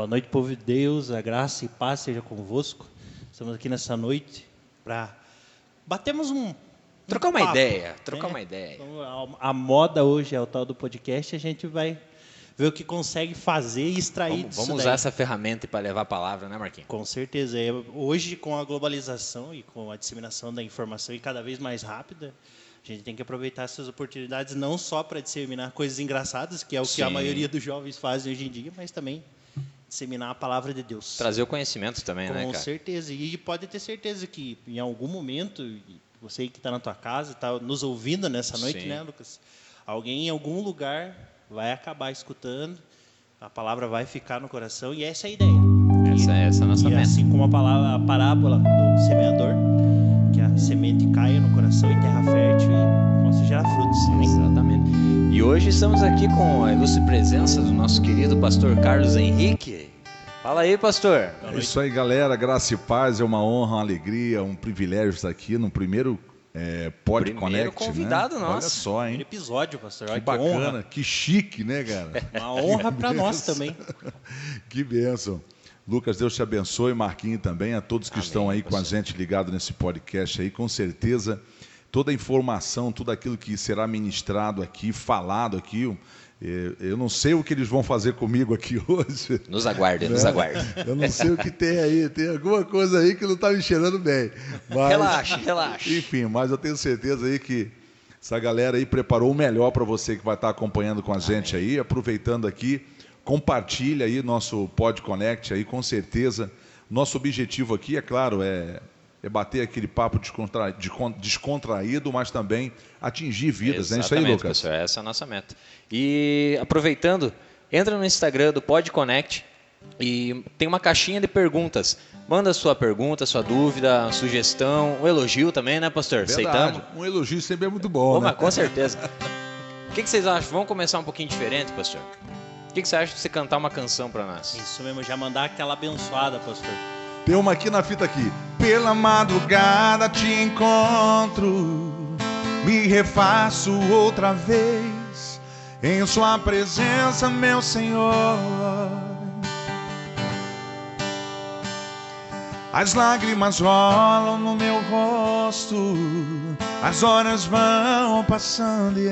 noite, povo de Deus, a graça e paz seja convosco. Estamos aqui nessa noite para batermos trocar uma papo, ideia, né? trocar uma ideia. Então, a moda hoje é o tal do podcast, a gente vai ver o que consegue fazer e extrair disso Vamos usar essa ferramenta para levar a palavra, né, Marquinhos? Com certeza. Hoje, com a globalização e com a disseminação da informação e cada vez mais rápida, a gente tem que aproveitar essas oportunidades não só para disseminar coisas engraçadas, que é o que a maioria dos jovens fazem hoje em dia, mas também disseminar a palavra de Deus. Trazer o conhecimento também, né, cara? Com certeza. E pode ter certeza que em algum momento, você que está na tua casa, está nos ouvindo nessa noite, né, Lucas? Alguém em algum lugar vai acabar escutando, a palavra vai ficar no coração e essa é a ideia. Essa é a nossa meta. Assim como a parábola do semeador, que a semente caia no coração em terra fértil e possa gerar frutos. Né? Exatamente. E hoje estamos aqui com a ilustre presença do nosso querido pastor Carlos Henrique. Fala aí, pastor. É isso aí, galera. Graça e paz. É uma honra, uma alegria, um privilégio estar aqui no primeiro Pod Connect, convidado, né? nosso. Olha só, hein? Primeiro episódio, pastor. Que Olha bacana, honra. que chique, né, cara? Uma honra para nós também. Que bênção. Lucas, Deus te abençoe, Marquinhos também, a todos que estão aí com a gente ligado nesse podcast aí, com certeza toda a informação, tudo aquilo que será ministrado aqui, falado aqui, eu não sei o que eles vão fazer comigo aqui hoje. Nos aguarde, né? Nos aguarde. Eu não sei o que tem aí, tem alguma coisa aí que não está me cheirando bem. Mas, relaxa. Enfim, mas eu tenho certeza aí que essa galera aí preparou o melhor para você que vai estar acompanhando com a gente aí, aproveitando aqui, compartilha aí nosso Pod Connect aí, com certeza. Nosso objetivo aqui, é claro, é bater aquele papo descontraído, mas também atingir vidas, né? Isso aí, Lucas? Pessoal, essa é a nossa meta. E aproveitando, entra no Instagram do Pod Connect e tem uma caixinha de perguntas. Manda sua pergunta, sua dúvida, sugestão, um elogio também, né, pastor? Verdade. Aceitamos? Um elogio sempre é muito bom, né? Mas com certeza. O que vocês acham? Vamos começar um pouquinho diferente, pastor? O que você acha de você cantar uma canção para nós? Isso mesmo, já mandar aquela abençoada, pastor. Tem uma aqui na fita aqui. Pela madrugada te encontro, me refaço outra vez em sua presença, meu Senhor. As lágrimas rolam no meu rosto, as horas vão passando e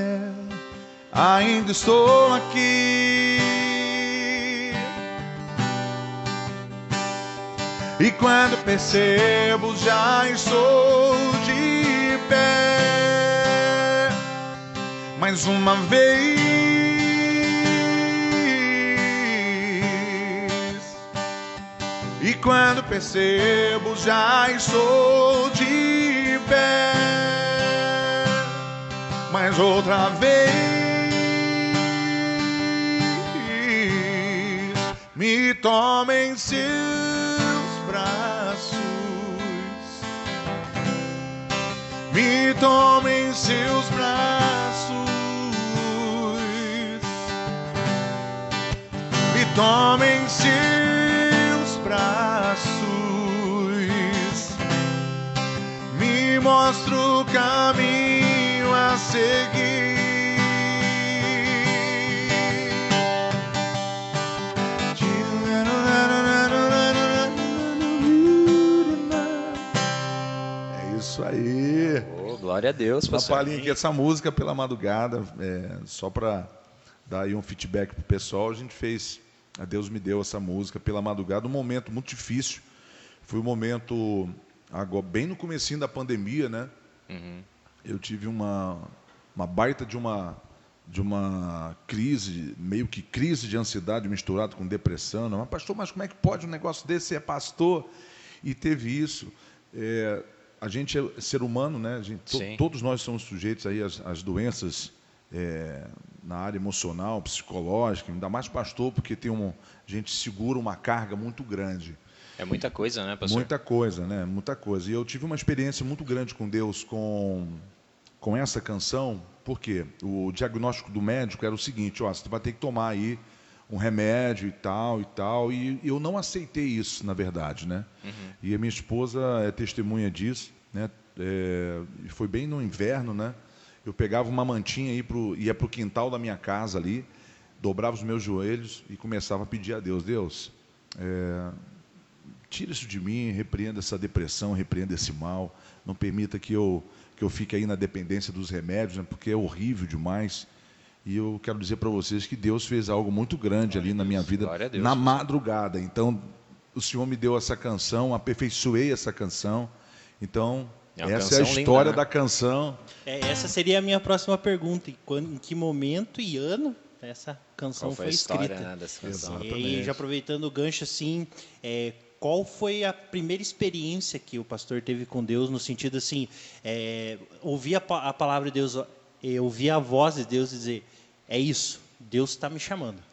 ainda estou aqui. E quando percebo, já estou de pé mais uma vez. E quando percebo, já estou de pé mais outra vez. Me toma em seus braços, me toma em seus braços, me toma em seus braços, me mostra o caminho a seguir. Isso aí. Oh, glória a Deus, Uma pastor. palhinha aqui, essa música pela madrugada, só para dar aí um feedback pro pessoal, a gente fez, a Deus me deu essa música pela madrugada, um momento muito difícil, foi um momento, agora, bem no comecinho da pandemia, né? Uhum. Eu tive uma baita de uma crise, meio que crise de ansiedade misturado com depressão. Mas, pastor, mas como é que pode um negócio desse? Você é pastor? E teve isso. A gente é ser humano, né? Todos nós somos sujeitos aí às doenças na área emocional, psicológica, ainda mais pastor, porque a gente segura uma carga muito grande. É muita coisa, né, pastor? Muita coisa, né? Muita coisa. E eu tive uma experiência muito grande com Deus com essa canção, porque o diagnóstico do médico era o seguinte: você vai ter que tomar aí um remédio e tal, e eu não aceitei isso, na verdade, né? Uhum. E a minha esposa é testemunha disso, né? Foi bem no inverno, né? Eu pegava uma mantinha ia para o quintal da minha casa ali, dobrava os meus joelhos e começava a pedir a Deus: Deus, tira isso de mim, repreenda essa depressão, repreenda esse mal, não permita que eu fique aí na dependência dos remédios, né, porque é horrível demais. E eu quero dizer para vocês que Deus fez algo muito grande ali na minha vida, na madrugada. Então, o Senhor me deu essa canção, aperfeiçoei essa canção. Então, essa é a história da canção. Essa seria a minha próxima pergunta. Em que momento e ano essa canção foi escrita? Né, dessa canção? E já aproveitando o gancho, assim, qual foi a primeira experiência que o pastor teve com Deus, no sentido assim, ouvir a palavra de Deus, ouvir a voz de Deus e dizer, é isso, Deus está me chamando?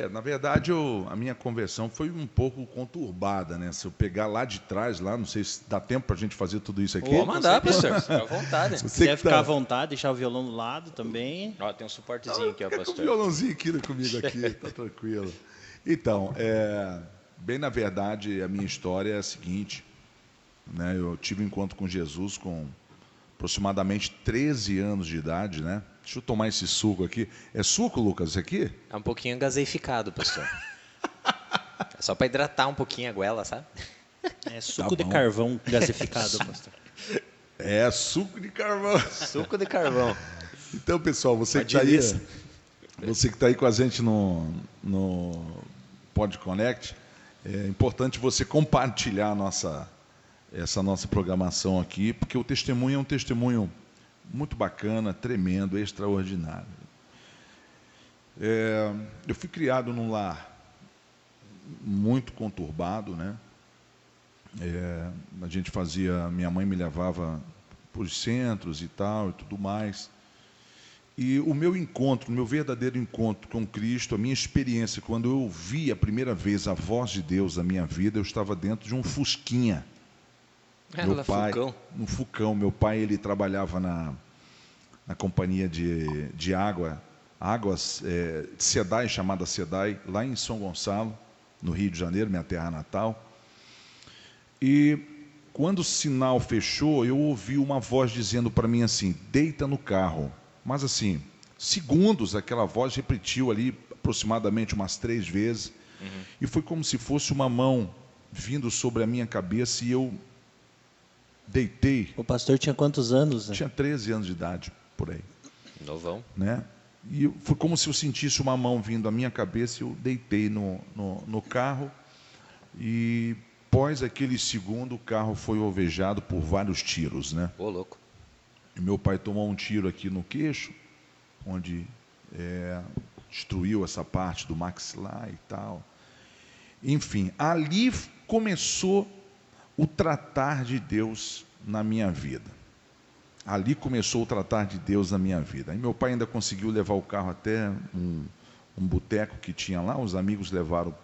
Na verdade, a minha conversão foi um pouco conturbada, né? Se eu pegar lá de trás, não sei se dá tempo para a gente fazer tudo isso aqui. Vou mandar, pastor, fica à vontade. Se quiser ficar à vontade, deixar o violão do lado também. Ó, tem um suportezinho aqui, ó, pastor. Tem um violãozinho aqui comigo aqui, tá tranquilo. Então, bem na verdade, a minha história é a seguinte, né? Eu tive um encontro com Jesus com aproximadamente 13 anos de idade, né? Deixa eu tomar esse suco aqui. É suco, Lucas, isso aqui? É um pouquinho gaseificado, pastor. É só para hidratar um pouquinho a goela, sabe? É suco de carvão gasificado, pastor. É suco de carvão. Suco de carvão. Então, pessoal, você que está aí com a gente no PodConnect, é importante você compartilhar essa nossa programação aqui, porque o testemunho é um testemunho muito bacana, tremendo, extraordinário. Eu fui criado num lar muito conturbado, né? A gente minha mãe me levava por centros e tal e tudo mais. E o meu verdadeiro encontro com Cristo, a minha experiência, quando eu ouvi a primeira vez a voz de Deus na minha vida, eu estava dentro de um Fusquinha. Meu pai, no Fucão. Meu pai, ele trabalhava na companhia de águas SEDAI, chamada SEDAI, lá em São Gonçalo, no Rio de Janeiro, minha terra natal. E quando o sinal fechou, eu ouvi uma voz dizendo para mim assim, deita no carro. Mas assim, segundos, aquela voz repetiu ali aproximadamente umas 3 vezes. E foi como se fosse uma mão vindo sobre a minha cabeça e eu deitei. O pastor tinha quantos anos? Né? Tinha 13 anos de idade, por aí. Novão. Né? E foi como se eu sentisse uma mão vindo à minha cabeça e eu deitei no carro. E após aquele segundo, o carro foi alvejado por vários tiros, né? Ô, louco. E meu pai tomou um tiro aqui no queixo, onde destruiu essa parte do maxilar e tal. Enfim, ali começou o tratar de Deus na minha vida. Ali começou o tratar de Deus na minha vida. Aí meu pai ainda conseguiu levar o carro até um boteco que tinha lá, os amigos levaram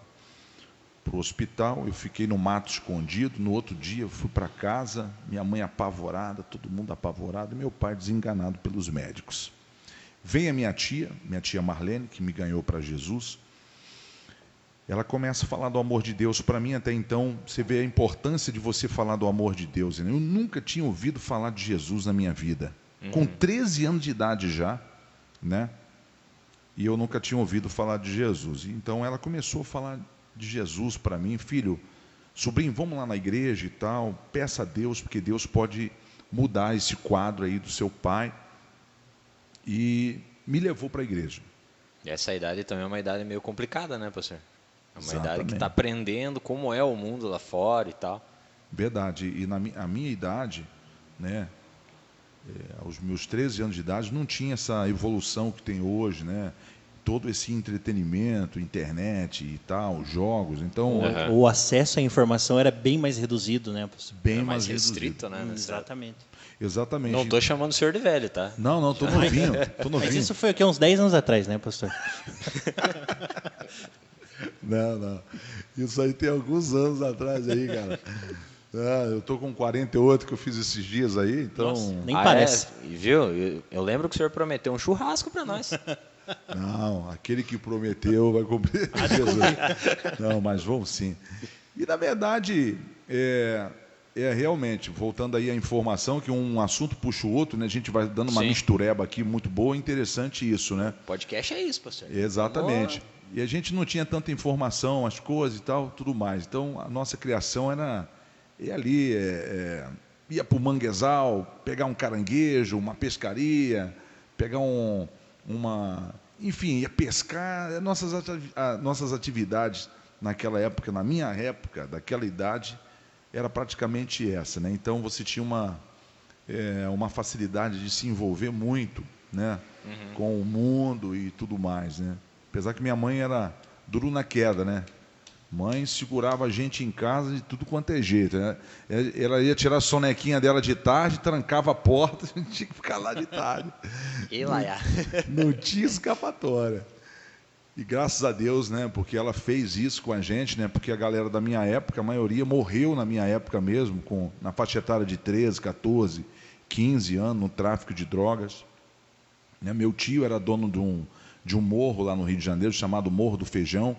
para o hospital, eu fiquei no mato escondido. No outro dia eu fui para casa, minha mãe apavorada, todo mundo apavorado, e meu pai desenganado pelos médicos. Vem a minha tia Marlene, que me ganhou para Jesus. Ela começa a falar do amor de Deus para mim. Até então, você vê a importância de você falar do amor de Deus. Eu nunca tinha ouvido falar de Jesus na minha vida. Com 13 anos de idade já, né? E eu nunca tinha ouvido falar de Jesus. Então, ela começou a falar de Jesus para mim. Filho, sobrinho, vamos lá na igreja e tal. Peça a Deus, porque Deus pode mudar esse quadro aí do seu pai. E me levou para a igreja. E essa idade também é uma idade meio complicada, né, pastor? É uma Exatamente. idade que está aprendendo como é o mundo lá fora e tal. Verdade. E a minha idade, né, aos meus 13 anos de idade, não tinha essa evolução que tem hoje, né? Todo esse entretenimento, internet e tal, jogos. Então, o acesso à informação era bem mais reduzido, né, pastor? Bem mais restrito, né? Exatamente. Exatamente. Não estou chamando o senhor de velho, tá? Não, tô novinho. Mas isso foi aqui uns 10 anos atrás, né, pastor? Não. Isso aí tem alguns anos atrás aí, cara. Eu tô com 48 que eu fiz esses dias aí, então... Nossa, nem parece. Viu? Eu lembro que o senhor prometeu um churrasco para nós. Não, aquele que prometeu vai cumprir. Jesus. Não, mas vamos sim. E, na verdade, realmente, voltando aí à informação, que um assunto puxa o outro, né? A gente vai dando uma mistureba aqui muito boa, interessante isso, né? Podcast é isso, pastor. Exatamente. E a gente não tinha tanta informação, as coisas e tal, tudo mais. Então, a nossa criação era ir ali, ia para o manguezal, pegar um caranguejo, uma pescaria, pegar enfim, ia pescar. Nossas atividades naquela época, na minha época, daquela idade, era praticamente essa, né? Então, você tinha uma facilidade de se envolver muito, né? Com o mundo e tudo mais, né? Apesar que minha mãe era duro na queda, né? Mãe segurava a gente em casa de tudo quanto é jeito, né? Ela ia tirar a sonequinha dela de tarde, trancava a porta, a gente tinha que ficar lá de tarde. E lá, já. Não tinha escapatória. E graças a Deus, né? Porque ela fez isso com a gente, né? Porque a galera da minha época, a maioria morreu na minha época mesmo, na faixa etária de 13, 14, 15 anos, no tráfico de drogas. Né? Meu tio era dono de um morro lá no Rio de Janeiro, chamado Morro do Feijão.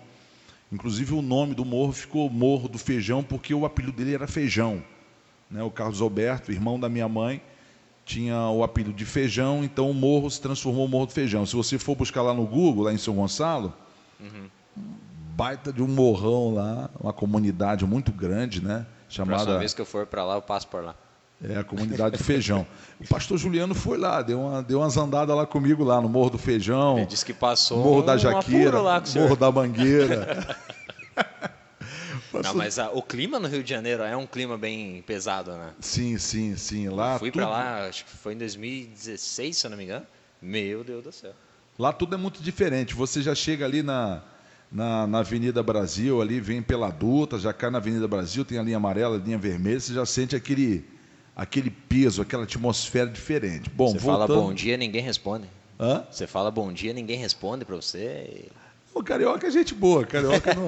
Inclusive, o nome do morro ficou Morro do Feijão, porque o apelido dele era Feijão. Né? O Carlos Alberto, irmão da minha mãe, tinha o apelido de Feijão, então o morro se transformou em Morro do Feijão. Se você for buscar lá no Google, lá em São Gonçalo, baita de um morrão lá, uma comunidade muito grande, né? Chamada... Próxima vez que eu for para lá, eu passo por lá. A comunidade do Feijão. O pastor Juliano foi lá, deu umas andadas lá comigo, lá no Morro do Feijão. Ele disse que passou Morro da Jaqueira, lá com o Morro da Mangueira. Não, mas o clima no Rio de Janeiro é um clima bem pesado, né? Sim. Lá Fui para lá, acho que foi em 2016, se eu não me engano. Meu Deus do céu. Lá tudo é muito diferente. Você já chega ali na Avenida Brasil, ali vem pela Dutra, já cai na Avenida Brasil, tem a linha amarela, a linha vermelha, você já sente aquele peso, aquela atmosfera diferente. Bom, você fala bom dia, ninguém responde. Hã? Você fala bom dia, ninguém responde para você. O carioca é gente boa, carioca não.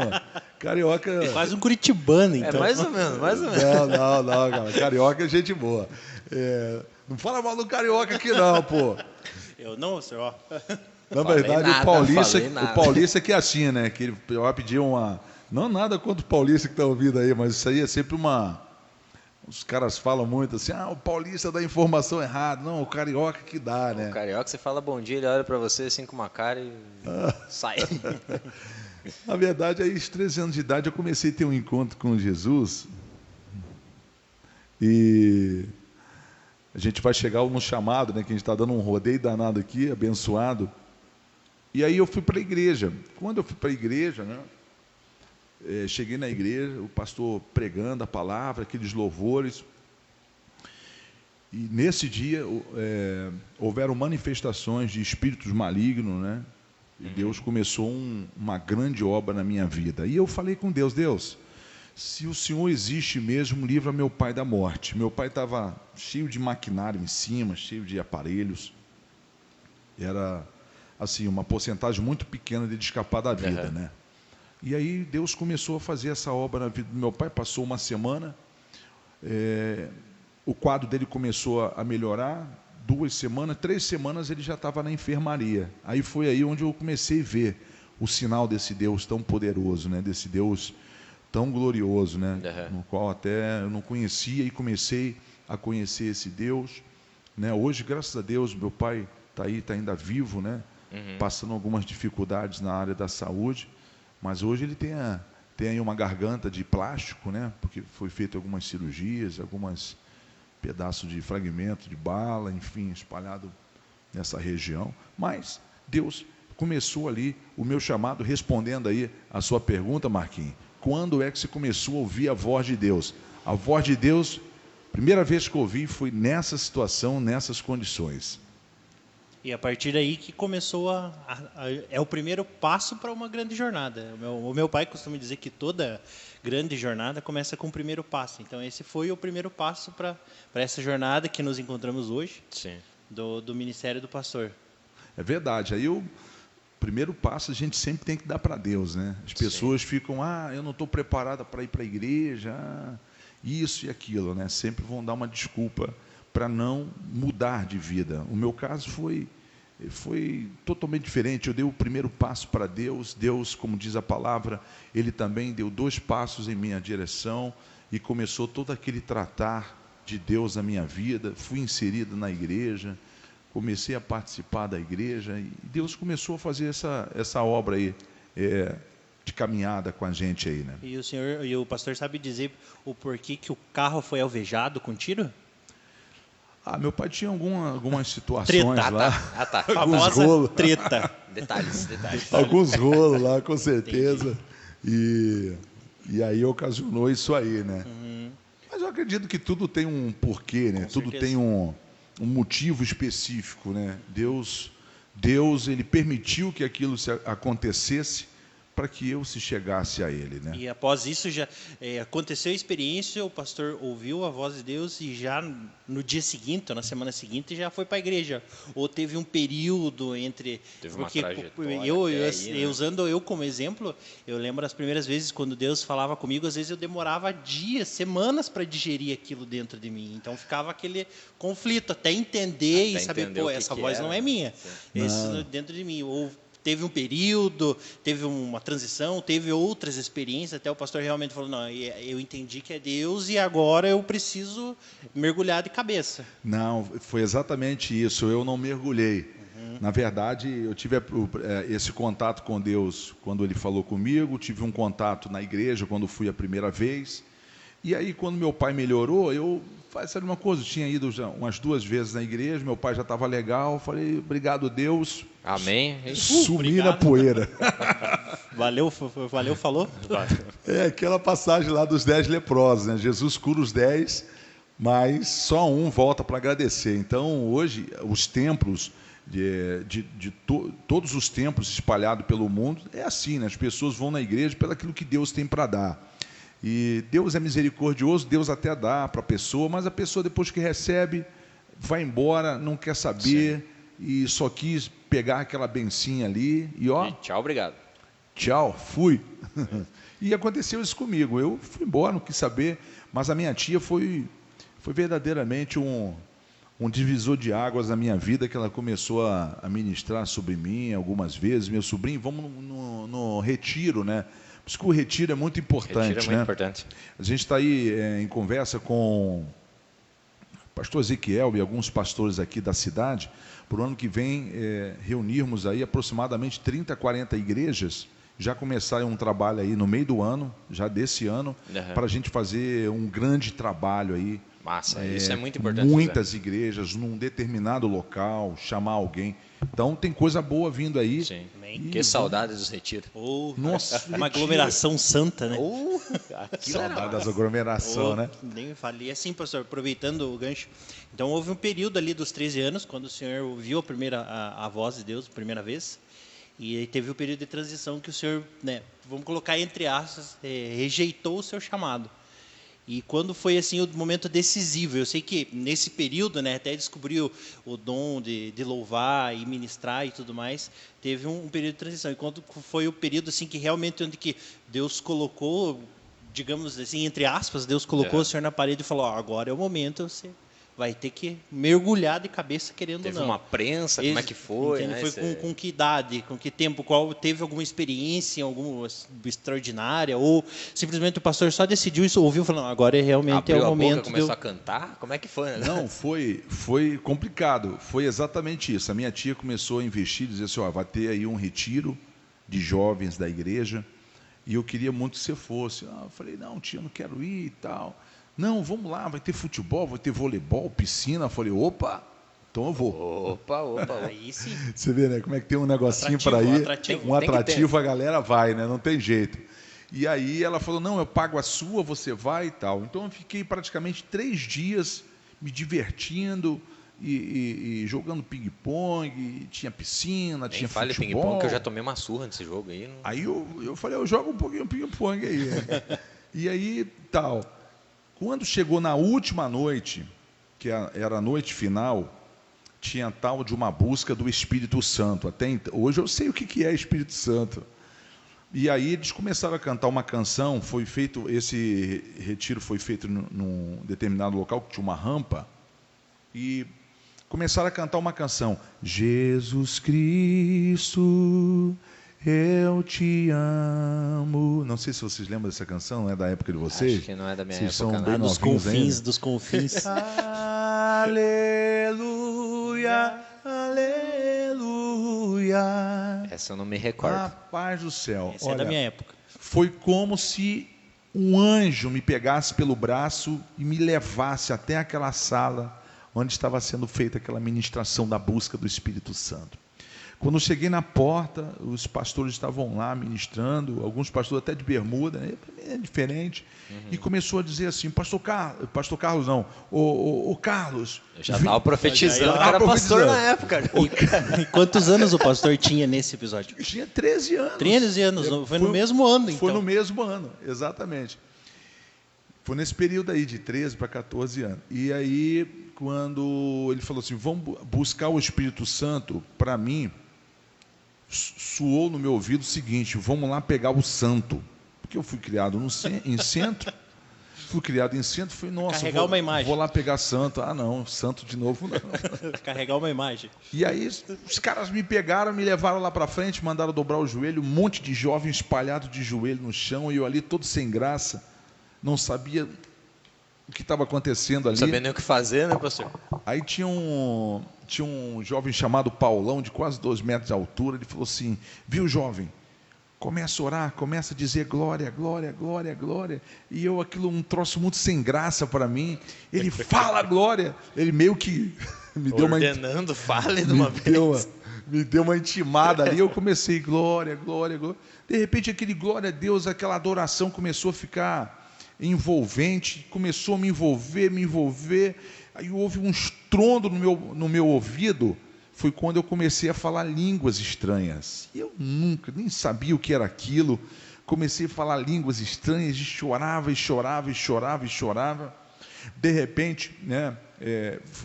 Carioca. É quase um curitibano, então. É mais ou menos. Não, cara. Carioca é gente boa. Não fala mal do carioca aqui, não, pô. Eu não, senhor. Na verdade, o paulista que é assim, né? Que ele vai pedir uma. Não nada contra o paulista que está ouvindo aí, mas isso aí é sempre Os caras falam muito assim, o paulista dá informação errada. Não, o carioca que dá, né? O carioca, você fala bom dia, ele olha pra você assim com uma cara e sai. Na verdade, aí, aos 13 anos de idade, eu comecei a ter um encontro com Jesus. E a gente vai chegar no chamado, né? Que a gente está dando um rodeio danado aqui, abençoado. E aí eu fui para a igreja. Quando eu fui para a igreja, né? Cheguei na igreja, o pastor pregando a palavra, aqueles louvores. E nesse dia houveram manifestações de espíritos malignos, né? E Deus começou uma grande obra na minha vida. E eu falei com Deus, se o Senhor existe mesmo, livra meu pai da morte. Meu pai estava cheio de maquinário em cima, cheio de aparelhos. Era assim, uma porcentagem muito pequena de escapar da vida, né? E aí Deus começou a fazer essa obra na vida do meu pai, passou uma semana, o quadro dele começou a melhorar, 2 semanas, 3 semanas ele já estava na enfermaria. Aí foi aí onde eu comecei a ver o sinal desse Deus tão poderoso, né? Desse Deus tão glorioso, né? No qual até eu não conhecia e comecei a conhecer esse Deus, né? Hoje, graças a Deus, meu pai está aí, está ainda vivo, né? Passando algumas dificuldades na área da saúde, mas hoje ele tem aí uma garganta de plástico, né? Porque foi feito algumas cirurgias, alguns pedaços de fragmento de bala, enfim, espalhado nessa região. Mas Deus começou ali o meu chamado, respondendo aí a sua pergunta, Marquinhos. Quando é que você começou a ouvir a voz de Deus? A voz de Deus, primeira vez que eu ouvi foi nessa situação, nessas condições. E a partir daí que começou é o primeiro passo para uma grande jornada. O meu pai costuma dizer que toda grande jornada começa com o primeiro passo. Então esse foi o primeiro passo para essa jornada que nos encontramos hoje. Sim. Do Ministério do Pastor. É verdade. Aí o primeiro passo a gente sempre tem que dar para Deus, né? As pessoas ficam, eu não estou preparada para ir para a igreja, isso e aquilo, né? Sempre vão dar uma desculpa para não mudar de vida. O meu caso foi totalmente diferente. Eu dei o primeiro passo para Deus. Deus, como diz a palavra, Ele também deu 2 passos em minha direção e começou todo aquele tratar de Deus na minha vida. Fui inserido na igreja, comecei a participar da igreja e Deus começou a fazer essa obra aí de caminhada com a gente aí, né? E o senhor e o pastor sabe dizer o porquê que o carro foi alvejado com tiro? Meu pai tinha algumas situações Treta. lá. Ah, tá. Alguns Famosa rolos. treta. Detalhes. Alguns rolos lá, com certeza. E aí ocasionou isso aí, né? Mas eu acredito que tudo tem um porquê, né? Com Tudo certeza. tem um motivo específico, né? Deus, ele permitiu que aquilo acontecesse para que eu se chegasse a ele, né? E após isso já aconteceu a experiência, o pastor ouviu a voz de Deus e já no dia seguinte, ou na semana seguinte, já foi para a igreja. Ou teve um período entre... Teve uma porque trajetória eu, até aí, né? usando eu como exemplo, eu lembro as primeiras vezes quando Deus falava comigo, às vezes eu demorava dias, semanas para digerir aquilo dentro de mim. Então ficava aquele conflito, até entender e saber, entender o que essa que voz era, não é minha. né? Esse dentro de mim. Ou teve um período, teve uma transição, teve outras experiências, até o pastor realmente falou, não, eu entendi que é Deus e agora eu preciso mergulhar de cabeça. Não, foi exatamente isso. Eu não mergulhei. Na verdade, eu tive esse contato com Deus quando Ele falou comigo, tive um contato na igreja quando fui a primeira vez. E aí, quando meu pai melhorou, sabe uma coisa, eu tinha ido já umas 2 vezes na igreja, meu pai já estava legal, falei, obrigado Deus. Amém. Sumi obrigado. na poeira. Valeu, falou? É aquela passagem lá dos 10 leprosos, né? Jesus cura os 10, mas só um volta para agradecer. Então, hoje, os templos, todos os templos espalhados pelo mundo, é assim, né? As pessoas vão na igreja pelo aquilo que Deus tem para dar. E Deus é misericordioso, Deus até dá para a pessoa, mas a pessoa, depois que recebe, vai embora, não quer saber, e só quis pegar aquela bencinha ali, e ó... E tchau, obrigado. Tchau, fui. E aconteceu isso comigo. Eu fui embora, não quis saber, mas a minha tia foi verdadeiramente um divisor de águas na minha vida, que ela começou a ministrar sobre mim algumas vezes. Meu sobrinho, vamos no retiro, né? Por isso que o retiro é muito importante. Retiro é muito importante. A gente está aí em conversa com o pastor Ezequiel e alguns pastores aqui da cidade, para o ano que vem reunirmos aí aproximadamente 30, 40 igrejas, já começarem um trabalho aí no meio do ano, já desse ano, para a gente fazer um grande trabalho aí. Massa, isso é muito importante. Muitas igrejas, num determinado local, chamar alguém. Então tem coisa boa vindo aí. Sim. Amém. Que saudades dos retiros. Nossa, Uma aglomeração santa, né? Saudade das aglomerações, né? Nem me fale. E assim, pastor, aproveitando o gancho, então houve um período ali dos 13 anos, quando o senhor ouviu a voz de Deus a primeira vez, e aí teve o período de transição que o senhor, né, vamos colocar entre aspas, rejeitou o seu chamado. E quando foi assim o momento decisivo, eu sei que nesse período, né, até descobriu o dom de louvar e ministrar e tudo mais, teve um período de transição. E quando foi o período assim que realmente onde que Deus colocou, digamos assim, entre aspas, Deus colocou o senhor na parede e falou: agora é o momento, você vai ter que mergulhar de cabeça, querendo ou não. Teve uma prensa, como é que foi? Entende? Né? Foi com que idade, com que tempo, teve alguma experiência, alguma extraordinária, ou simplesmente o pastor só decidiu isso, ouviu e falou: não, agora realmente Abriu é o a momento. boca, começou a cantar? Como é que foi? Né? Não, foi complicado. Foi exatamente isso. A minha tia começou a investir, dizer assim, vai ter aí um retiro de jovens da igreja, e eu queria muito que você fosse. Eu falei, não, tia, eu não quero ir e tal. Não, vamos lá, vai ter futebol, vai ter voleibol, piscina. Eu falei, opa, então eu vou. Opa. Aí sim. Você vê, né, como é que tem um negocinho para ir, um atrativo, a galera vai, né, não tem jeito. E aí ela falou, não, eu pago a sua, você vai e tal. Então eu fiquei praticamente 3 dias me divertindo e jogando ping-pong, tinha piscina, tinha futebol. Fale ping-pong, que eu já tomei uma surra nesse jogo aí. Não... Aí eu falei, eu jogo um pouquinho ping-pong aí. E aí, tal. Quando chegou na última noite, que era a noite final, tinha tal de uma busca do Espírito Santo. Até então, hoje eu sei o que é Espírito Santo. E aí eles começaram a cantar uma canção, esse retiro foi feito num determinado local que tinha uma rampa, e começaram a cantar uma canção. Jesus Cristo, eu te amo. Não sei se vocês lembram dessa canção, não é da época de vocês? Acho que não é da minha vocês época, são bem Dos novinhos confins, ainda. dos confins. Aleluia, aleluia. Essa eu não me recordo. Rapaz do céu. Essa é da minha época. Foi como se um anjo me pegasse pelo braço e me levasse até aquela sala onde estava sendo feita aquela ministração da busca do Espírito Santo. Quando eu cheguei na porta, os pastores estavam lá ministrando, alguns pastores até de bermuda, né? É diferente, e começou a dizer assim, pastor Carlos não, o Carlos... Eu já estava profetizando, já era tava pastor profetizando. na época. E quantos anos o pastor tinha nesse episódio? Tinha 13 anos. 13 anos, foi no mesmo ano, então. Foi no mesmo ano, exatamente. Foi nesse período aí, de 13 para 14 anos. E aí, quando ele falou assim, vamos buscar o Espírito Santo, para mim, soou no meu ouvido o seguinte, vamos lá pegar o santo. Porque eu fui criado em centro, fui, nossa, Carregar uma imagem. Vou lá pegar santo. Ah, não, santo de novo não. Carregar uma imagem. E aí os caras me pegaram, me levaram lá para frente, mandaram dobrar o joelho, um monte de jovens espalhados de joelho no chão, e eu ali todo sem graça, não sabia o que estava acontecendo ali. Não sabia nem o que fazer, né, pastor? Aí tinha um jovem chamado Paulão, de quase 2 metros de altura, ele falou assim, viu, jovem, começa a orar, começa a dizer glória, glória, glória, glória, e eu, aquilo, um troço muito sem graça para mim, ele fala glória, ele meio que me deu Ordenando, fale de uma vez. Me deu uma intimada ali, eu comecei glória, glória, glória, de repente aquele glória a Deus, aquela adoração começou a ficar envolvente, começou a me envolver, aí houve um estrondo no meu ouvido, foi quando eu comecei a falar línguas estranhas, e eu nunca, nem sabia o que era aquilo, comecei a falar línguas estranhas, e chorava, e chorava, e chorava, e chorava, de repente, né,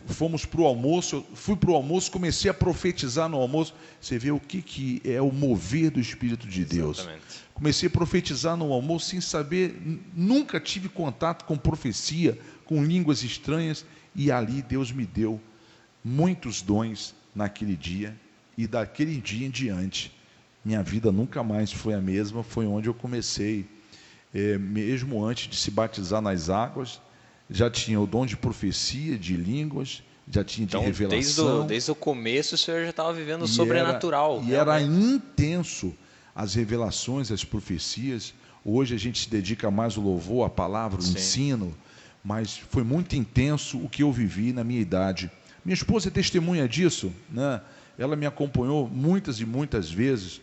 fomos para o almoço, fui para o almoço, comecei a profetizar no almoço, você vê o que é o mover do Espírito de Deus. Exatamente. Comecei a profetizar no almoço sem saber, nunca tive contato com profecia, com línguas estranhas, e ali Deus me deu muitos dons naquele dia, e daquele dia em diante, minha vida nunca mais foi a mesma, foi onde eu comecei, mesmo antes de se batizar nas águas, já tinha o dom de profecia, de línguas, já tinha de revelação. Desde o começo o senhor já estava vivendo o sobrenatural. Era intenso as revelações, as profecias. Hoje a gente se dedica mais ao louvor, à palavra, ao ensino, mas foi muito intenso o que eu vivi na minha idade. Minha esposa é testemunha disso, né? Ela me acompanhou muitas e muitas vezes,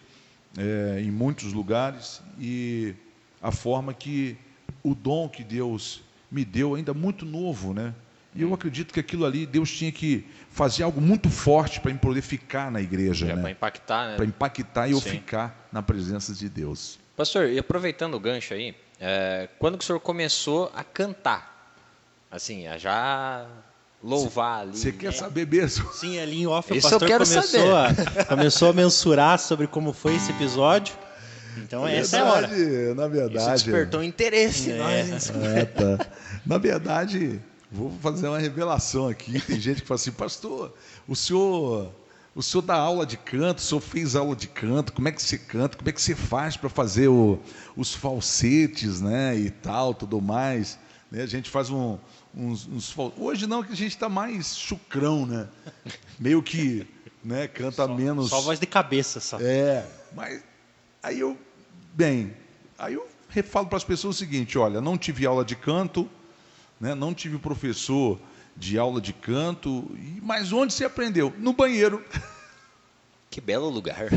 em muitos lugares, e a forma que o dom que Deus me deu, ainda muito novo, né? E eu acredito que aquilo ali, Deus tinha que fazer algo muito forte para eu poder ficar na igreja, né? Para impactar, né? Para impactar e eu ficar na presença de Deus. Pastor, e aproveitando o gancho aí, quando que o senhor começou a cantar? Assim, a já louvar ali. Você quer saber mesmo? Sim, ali em off Isso o pastor eu quero começou a mensurar sobre como foi esse episódio. Então essa é a hora. Na verdade... Isso despertou interesse em nós. Tá. Na verdade, vou fazer uma revelação aqui. Tem gente que fala assim, pastor, o senhor dá aula de canto, o senhor fez aula de canto, como é que você canta, como é que você faz para fazer os falsetes, né, e tal, tudo mais. Né? A gente faz uns hoje não, que a gente está mais chucrão, né? Meio que, né, canta menos... Só voz de cabeça, só. Mas aí eu falo para as pessoas o seguinte, olha, não tive aula de canto, né, não tive professor de aula de canto, mas onde você aprendeu? No banheiro. Que belo lugar.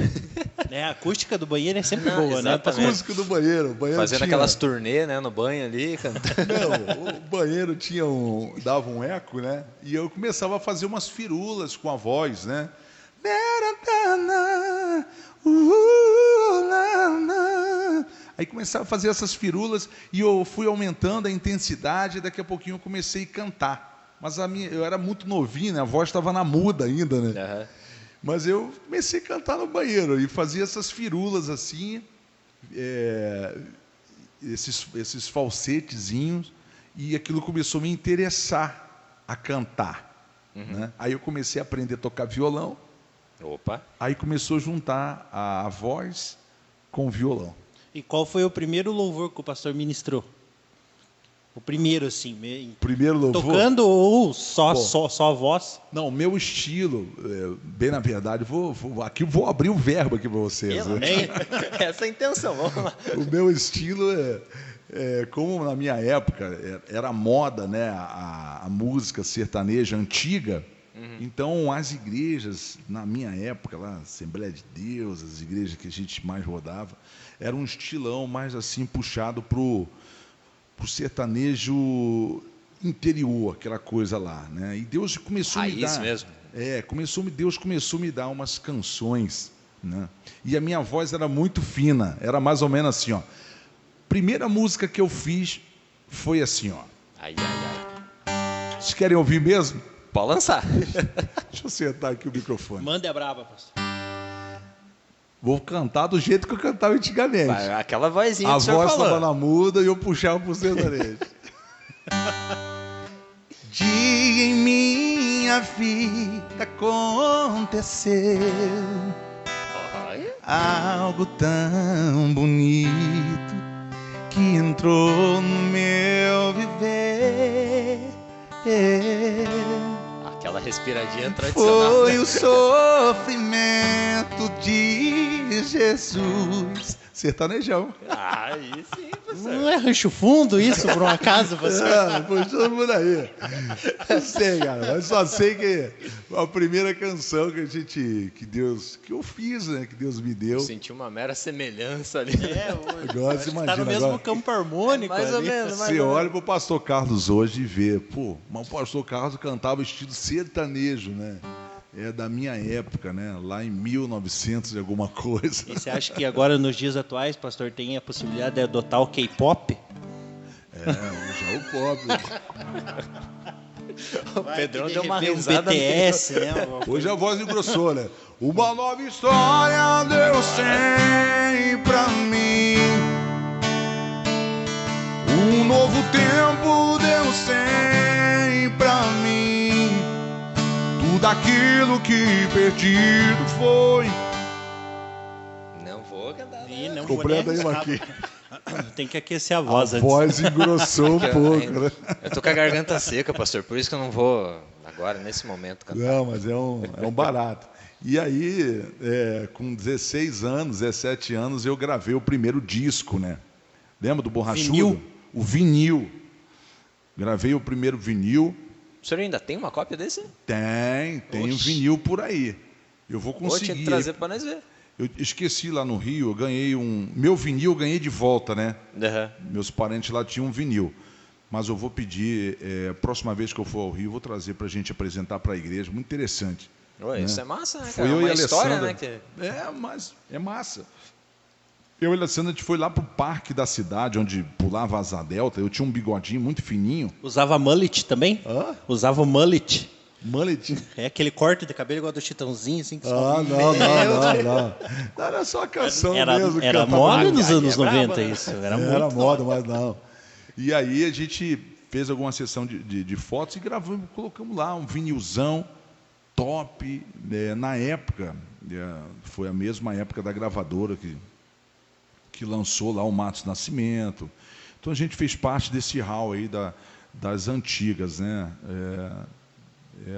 A acústica do banheiro é sempre boa, né? A acústica do banheiro. Fazendo aquelas turnê, né, no banho ali. Cantando. Não, o banheiro dava um eco, né? E eu começava a fazer umas firulas com a voz, né? Aí começava a fazer essas firulas e eu fui aumentando a intensidade, e daqui a pouquinho eu comecei a cantar. Mas eu era muito novinho, né? A voz estava na muda ainda, né? Uhum. Mas eu comecei a cantar no banheiro e fazia essas firulas assim, esses falsetezinhos, e aquilo começou a me interessar a cantar. Né? Aí eu comecei a aprender a tocar violão. Opa! Aí começou a juntar a voz com o violão. E qual foi o primeiro louvor que o pastor ministrou? O primeiro, assim, Primeiro louvor. tocando ou só a voz? Não, o meu estilo, bem na verdade, vou abrir o verbo aqui para vocês. Né? Essa é a intenção, vamos lá. O meu estilo como na minha época era moda, né, a música sertaneja antiga. Então as igrejas na minha época lá, Assembleia de Deus, as igrejas que a gente mais rodava, era um estilão mais assim puxado pro sertanejo interior, aquela coisa lá, né? E Deus começou a me dar, mesmo. Deus começou a me dar umas canções, né? E a minha voz era muito fina, era mais ou menos assim, ó. Primeira música que eu fiz foi assim, ó. Ai, ai, ai. Vocês querem ouvir mesmo? Pode lançar. Deixa eu sentar aqui o microfone. Manda a braba, pastor. Vou cantar do jeito que eu cantava antigamente. Aquela vozinha A que o senhor voz falou. estava na muda e eu puxava pro sertanejo. Dia em minha vida aconteceu Olha. algo tão bonito que entrou no meu viver. Aquela respiradinha tradicional. Foi o sofrimento de Jesus. Sertanejão. Aí sim, professor. Não é Rancho Fundo isso, por um acaso, pastor? Pois todo mundo aí. Não sei, cara, mas só sei que a primeira canção que eu fiz, né, que Deus me deu. Senti uma mera semelhança ali. Agora você Tá imagina, no mesmo agora, campo harmônico Mais ou ali. menos, mais você ou olha pro pastor Carlos hoje e vê, mas o pastor Carlos cantava estilo sertanejo, né? É da minha época, né? Lá em 1900 e alguma coisa. E você acha que agora, nos dias atuais, pastor, tem a possibilidade de adotar o K-pop? Já o pobre. O Pedrão De deu uma repente, risada. BTS, né? Hoje a voz engrossou, né? Uma nova história Deus tem pra mim. Um novo tempo Deus tem pra mim. Tudo aquilo que perdido foi. Não vou cantar. E não Completa aí, vou nem Marquinhos. arriscar. Tem que aquecer a voz A antes. voz engrossou um pouco, né? Eu tô com a garganta seca, pastor, por isso que eu não vou agora, nesse momento, cantar. Não, mas é um barato. E aí, com 16 anos, 17 anos, eu gravei o primeiro disco, né? Lembra do Borrachudo? Vinil? O vinil. Gravei o primeiro vinil. O senhor ainda tem uma cópia desse? Tem um Oxe. vinil por aí. Eu vou Vou te conseguir. trazer para nós ver. Eu esqueci lá no Rio, eu ganhei meu vinil eu ganhei de volta, né? Uhum. Meus parentes lá tinham um vinil. Mas eu vou pedir, próxima vez que eu for ao Rio, eu vou trazer para a gente apresentar para a igreja. Muito interessante. Ué, né? isso é massa, né, Foi cara? eu Uma e a história, Alessandra. né? Que... Mas é massa. Eu e a Alessandra, a gente foi lá pro parque da cidade, onde pulava a asa delta. Eu tinha um bigodinho muito fininho. Usava mullet também? Hã? Usava o mullet. Mullet. É aquele corte de cabelo igual do Chitãozinho, assim. Que Ah, sobe. não. Não era só a canção mesmo. Era cantava moda muito. nos anos é braba, 90 né? isso. Era Era muito moda, mas não. E aí a gente fez alguma sessão de fotos e gravamos, colocamos lá um vinilzão top. Na época, foi a mesma época da gravadora que lançou lá o Matos Nascimento. Então a gente fez parte desse hall aí das antigas, né?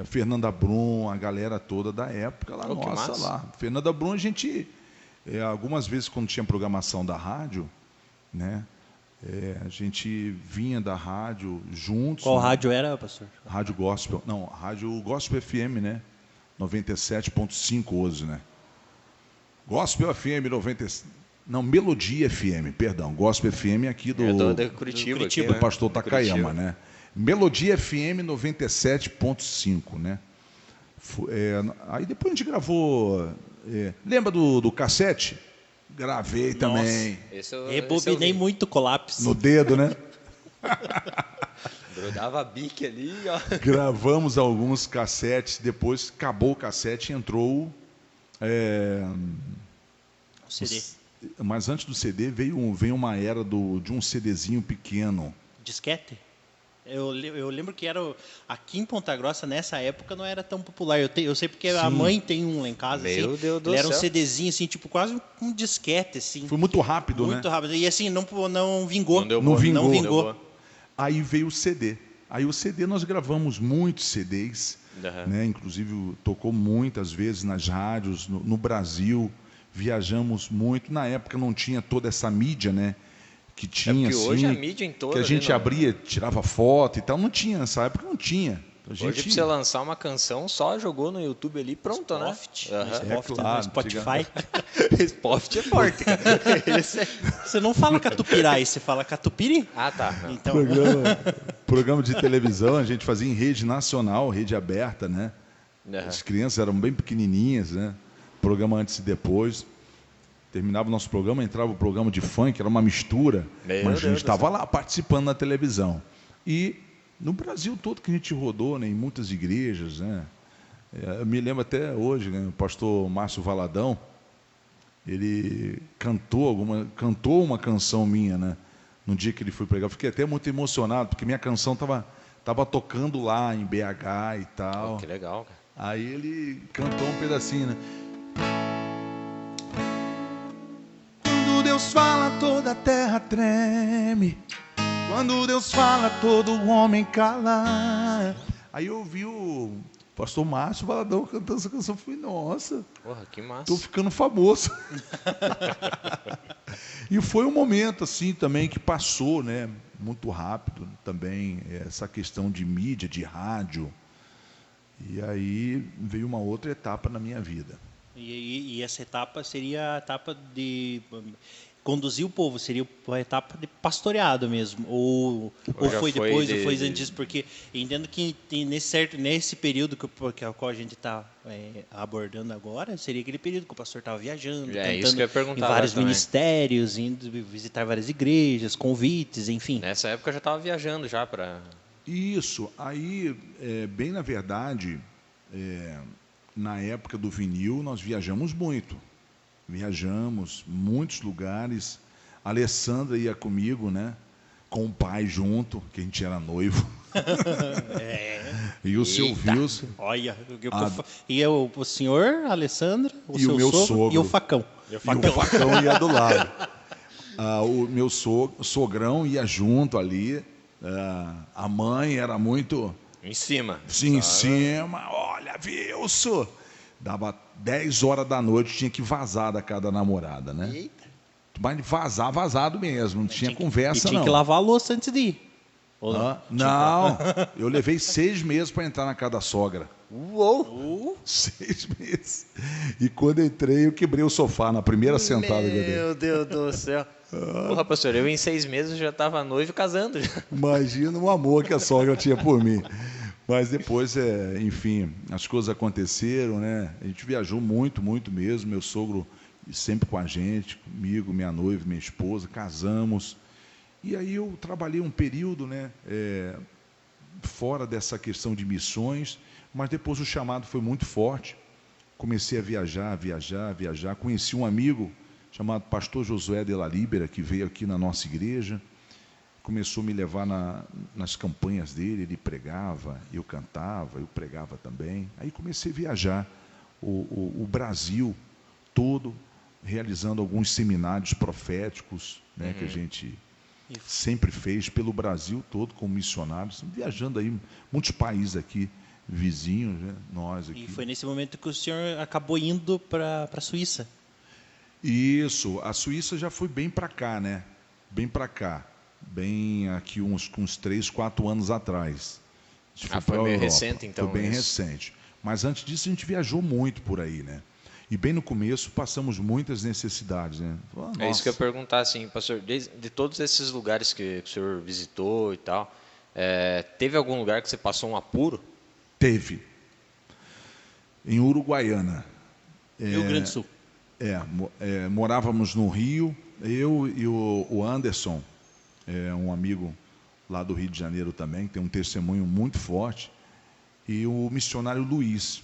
Fernanda Brum, a galera toda da época lá, Oh, que nossa massa. lá. Fernanda Brum, a gente, algumas vezes quando tinha programação da rádio, né? A gente vinha da rádio juntos. Qual né? rádio era, pastor? Rádio Gospel, não, Rádio Gospel FM, né? 97.5 hoje, né? Gospel FM 90, não, Melodia FM, perdão, Gospel FM aqui do de Curitiba. Curitiba, aqui, do né? pastor De Takayama, Curitiba. né? Melodia FM 97.5, né? Aí depois a gente gravou. Lembra do cassete? Gravei também. Esse eu Rebobinei vi. muito colapso. No dedo, né? Grudava a bique ali, ó. Gravamos alguns cassetes, depois acabou o cassete e entrou. O CD. Mas antes do CD veio uma era de um CDzinho pequeno. Disquete? Eu lembro que era aqui em Ponta Grossa, nessa época, não era tão popular. Eu sei porque a Sim. mãe tem um lá em casa. Meu assim, Deus do ele era um céu. CDzinho, assim, tipo quase um disquete, assim. Foi muito rápido, Muito né? rápido. E assim, não vingou. Não deu Não boa. vingou. Não Deu vingou. boa. Aí veio o CD. Aí o CD nós gravamos muitos CDs, né? Inclusive tocou muitas vezes nas rádios, no Brasil, viajamos muito. Na época não tinha toda essa mídia, né? Que tinha, porque assim, hoje a mídia em toda, que a gente abria, tirava foto e tal. Não tinha, nessa época não tinha. Hoje pra você lançar uma canção, só jogou no YouTube ali, pronto, Spoft, né? Spoft, claro, Spotify. Spoft é forte, cara. Você não fala catupirai, você fala catupiri. Ah, tá. Não. Então, Programa de televisão, a gente fazia em rede nacional, rede aberta, né? As crianças eram bem pequenininhas, né? Programa antes e depois. Terminava o nosso programa, entrava o programa de funk, era uma mistura. Mas a gente estava lá participando na televisão. E no Brasil todo que a gente rodou, né, em muitas igrejas, né? Eu me lembro até hoje, né, o pastor Márcio Valadão, ele cantou uma canção minha, né? No dia que ele foi pregar. Eu fiquei até muito emocionado, porque minha canção estava tocando lá em BH e tal. Que legal, cara. Aí ele cantou um pedacinho, né? Quando Deus fala, toda a terra treme. Quando Deus fala, todo homem cala. Aí eu ouvi o pastor Márcio Valadão cantando essa canção. Eu falei, nossa, Porra, que massa. tô ficando famoso. E foi um momento assim também que passou, né, muito rápido também, essa questão de mídia, de rádio. E aí veio uma outra etapa na minha vida. e essa etapa seria a etapa de conduzir o povo, seria a etapa de pastoreado mesmo, ou foi depois, ou foi antes, porque entendo que nesse período que é o qual a gente está abordando agora, seria aquele período que o pastor estava viajando, isso que eu ia perguntar em vários também. ministérios, indo visitar várias igrejas, convites, enfim. Nessa época eu já estava viajando já para... Isso, aí, bem na verdade, na época do vinil, nós viajamos muito. Viajamos muitos lugares. A Alessandra ia comigo, né? Com o pai junto, que a gente era noivo. E o seu Wilson. Olha, e o senhor, a Alessandra, E o meu sogro. e o facão. E o facão ia do lado. O meu sogrão ia junto ali. A mãe era muito... Em cima. Sim, em cima. Olha, Wilson. Dava 10 horas da noite, tinha que vazar da casa da namorada, né? Eita. Mas vazado mesmo, não tinha conversa, não. Tinha que lavar a louça antes de ir. Não, eu levei 6 meses para entrar na casa da sogra. Uou! 6 meses. E quando entrei, eu quebrei o sofá na primeira sentada que eu dei. Meu Deus do céu. Porra, pastor, eu em 6 meses já estava noivo e casando. Imagina o amor que a sogra tinha por mim. Mas depois, enfim, as coisas aconteceram, né? A gente viajou muito, muito mesmo. Meu sogro sempre com a gente, comigo, minha noiva, minha esposa, casamos. E aí eu trabalhei um período, né? Fora dessa questão de missões, mas depois o chamado foi muito forte. Comecei a viajar. Conheci um amigo chamado pastor Josué de la Libera, que veio aqui na nossa igreja. Começou a me levar nas campanhas dele, ele pregava, eu cantava, eu pregava também. Aí comecei a viajar o Brasil todo, realizando alguns seminários proféticos, né, que a gente sempre fez pelo Brasil todo como missionários, viajando aí muitos países aqui, vizinhos, né, nós aqui. E foi nesse momento que o senhor acabou indo para a Suíça. Isso, a Suíça já foi bem para cá, né? Bem para cá. Bem aqui uns 3, 4 anos atrás. Foi meio recente, então. Foi bem recente. Mas antes disso a gente viajou muito por aí, né? E bem no começo passamos muitas necessidades, né? É isso que eu ia perguntar, assim, pastor, de todos esses lugares que o senhor visitou e tal, teve algum lugar que você passou um apuro? Teve. Em Uruguaiana. Rio Grande do Sul. Morávamos no Rio, eu e o Anderson, um amigo lá do Rio de Janeiro também, que tem um testemunho muito forte, e o missionário Luiz.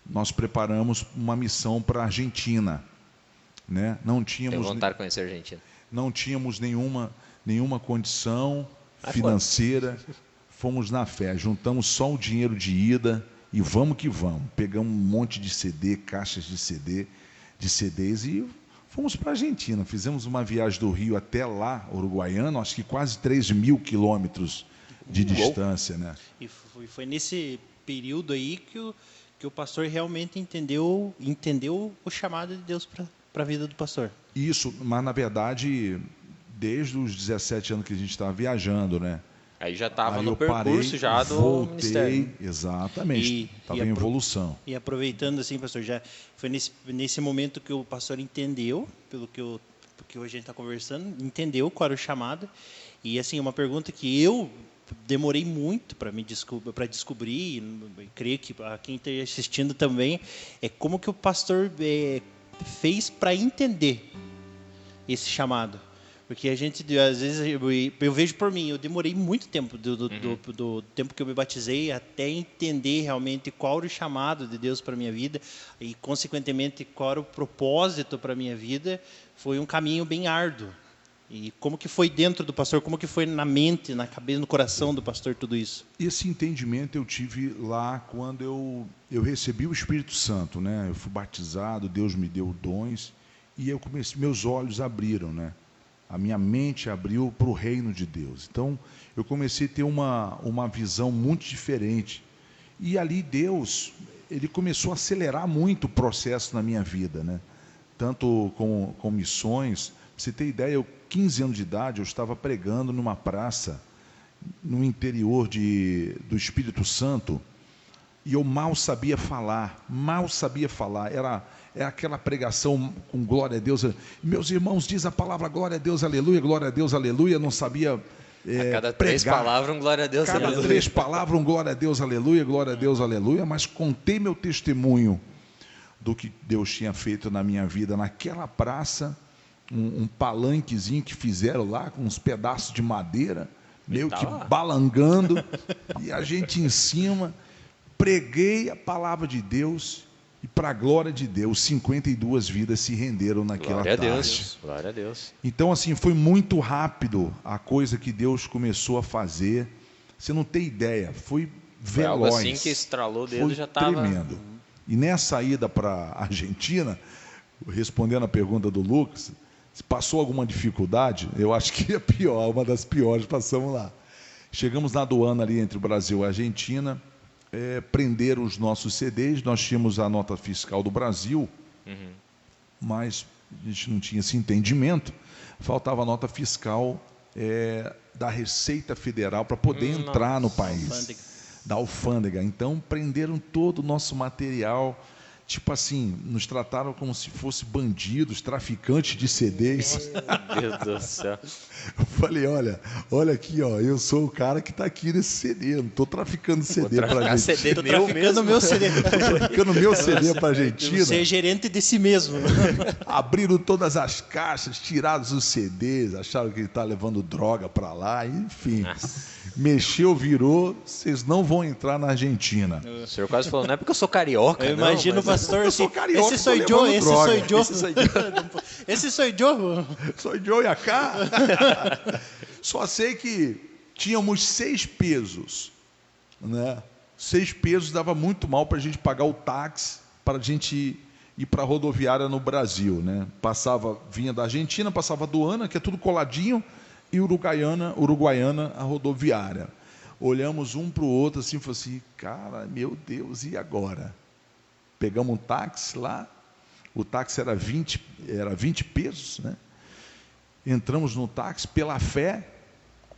Nós preparamos uma missão para a Argentina, né? Não tínhamos... Tenho vontade de conhecer a Argentina. Não tínhamos nenhuma condição financeira. Fomos na fé, juntamos só o dinheiro de ida e vamos que vamos. Pegamos um monte de CD, caixas de CDs e Fomos para a Argentina, fizemos uma viagem do Rio até lá, Uruguaiana, acho que quase 3.000 quilômetros de distância, né? E foi nesse período aí que o pastor realmente entendeu o chamado de Deus para a vida do pastor. Isso, mas na verdade, desde os 17 anos que a gente estava viajando, né? Aí já estava Aí no eu percurso parei, já do voltei, ministério. exatamente, estava em evolução. E aproveitando assim, pastor, já foi nesse momento que o pastor entendeu, pelo que a gente está conversando, entendeu qual era o chamado. E assim, uma pergunta que eu demorei muito para descobrir, e creio que a quem está assistindo também, é como que o pastor fez para entender esse chamado. Porque a gente, às vezes, eu vejo por mim, eu demorei muito tempo do tempo que eu me batizei até entender realmente qual era o chamado de Deus para a minha vida e, consequentemente, qual era o propósito para a minha vida. Foi um caminho bem árduo. E como que foi dentro do pastor, como que foi na mente, na cabeça, no coração do pastor tudo isso? Esse entendimento eu tive lá quando eu recebi o Espírito Santo, né? Eu fui batizado, Deus me deu dons e eu comecei, meus olhos abriram, né? A minha mente abriu para o reino de Deus. Então, eu comecei a ter uma visão muito diferente. E ali Deus, ele começou a acelerar muito o processo na minha vida, né? Tanto com missões. Pra você ter ideia, eu, 15 anos de idade, eu estava pregando numa praça no interior do Espírito Santo e eu mal sabia falar. Era aquela pregação com glória a Deus. Meus irmãos, diz a palavra glória a Deus, aleluia. Não sabia a cada 3 palavras, um glória a Deus, aleluia. Cada 3 palavras, um glória a Deus, aleluia. Mas contei meu testemunho do que Deus tinha feito na minha vida, naquela praça, um palanquezinho que fizeram lá, com uns pedaços de madeira, meio que balangando, e a gente em cima, preguei a palavra de Deus, e para a glória de Deus, 52 vidas se renderam naquela tarde. Glória a Deus. Então, assim, foi muito rápido a coisa que Deus começou a fazer. Você não tem ideia, foi veloz. Foi algo assim que estralou o dedo, já estava tremendo. E nessa ida para a Argentina, respondendo a pergunta do Lucas, se passou alguma dificuldade, eu acho que é pior, uma das piores, passamos lá. Chegamos na aduana ali entre o Brasil e a Argentina, prenderam os nossos CDs, nós tínhamos a nota fiscal do Brasil, mas a gente não tinha esse entendimento, faltava a nota fiscal da Receita Federal para poder entrar no país, da alfândega. Então, prenderam todo o nosso material, tipo assim, nos trataram como se fosse bandidos, traficantes de CDs. Meu Deus do céu. Eu falei, olha aqui, ó, eu sou o cara que está aqui nesse CD, não estou traficando CD para gente. Estou traficando meu CD. Estou traficando meu CD para a Argentina. Você é gerente de si mesmo. Abriram todas as caixas, tiraram os CDs, acharam que ele está levando droga para lá, enfim. Mexeu, virou, vocês não vão entrar na Argentina. O senhor quase falou, não é porque eu sou carioca, eu imagino o pastor assim, carioca, esse sou eu. Sou eu e a cá. Só sei que tínhamos 6 pesos, né? 6 pesos dava muito mal para a gente pagar o táxi, para a gente ir para a rodoviária no Brasil, né? Vinha da Argentina, passava a aduana, que é tudo coladinho, e Uruguaiana a rodoviária. Olhamos um para o outro assim, falou assim, cara, meu Deus, e agora? Pegamos um táxi lá, o táxi era 20 pesos, né? Entramos no táxi, pela fé,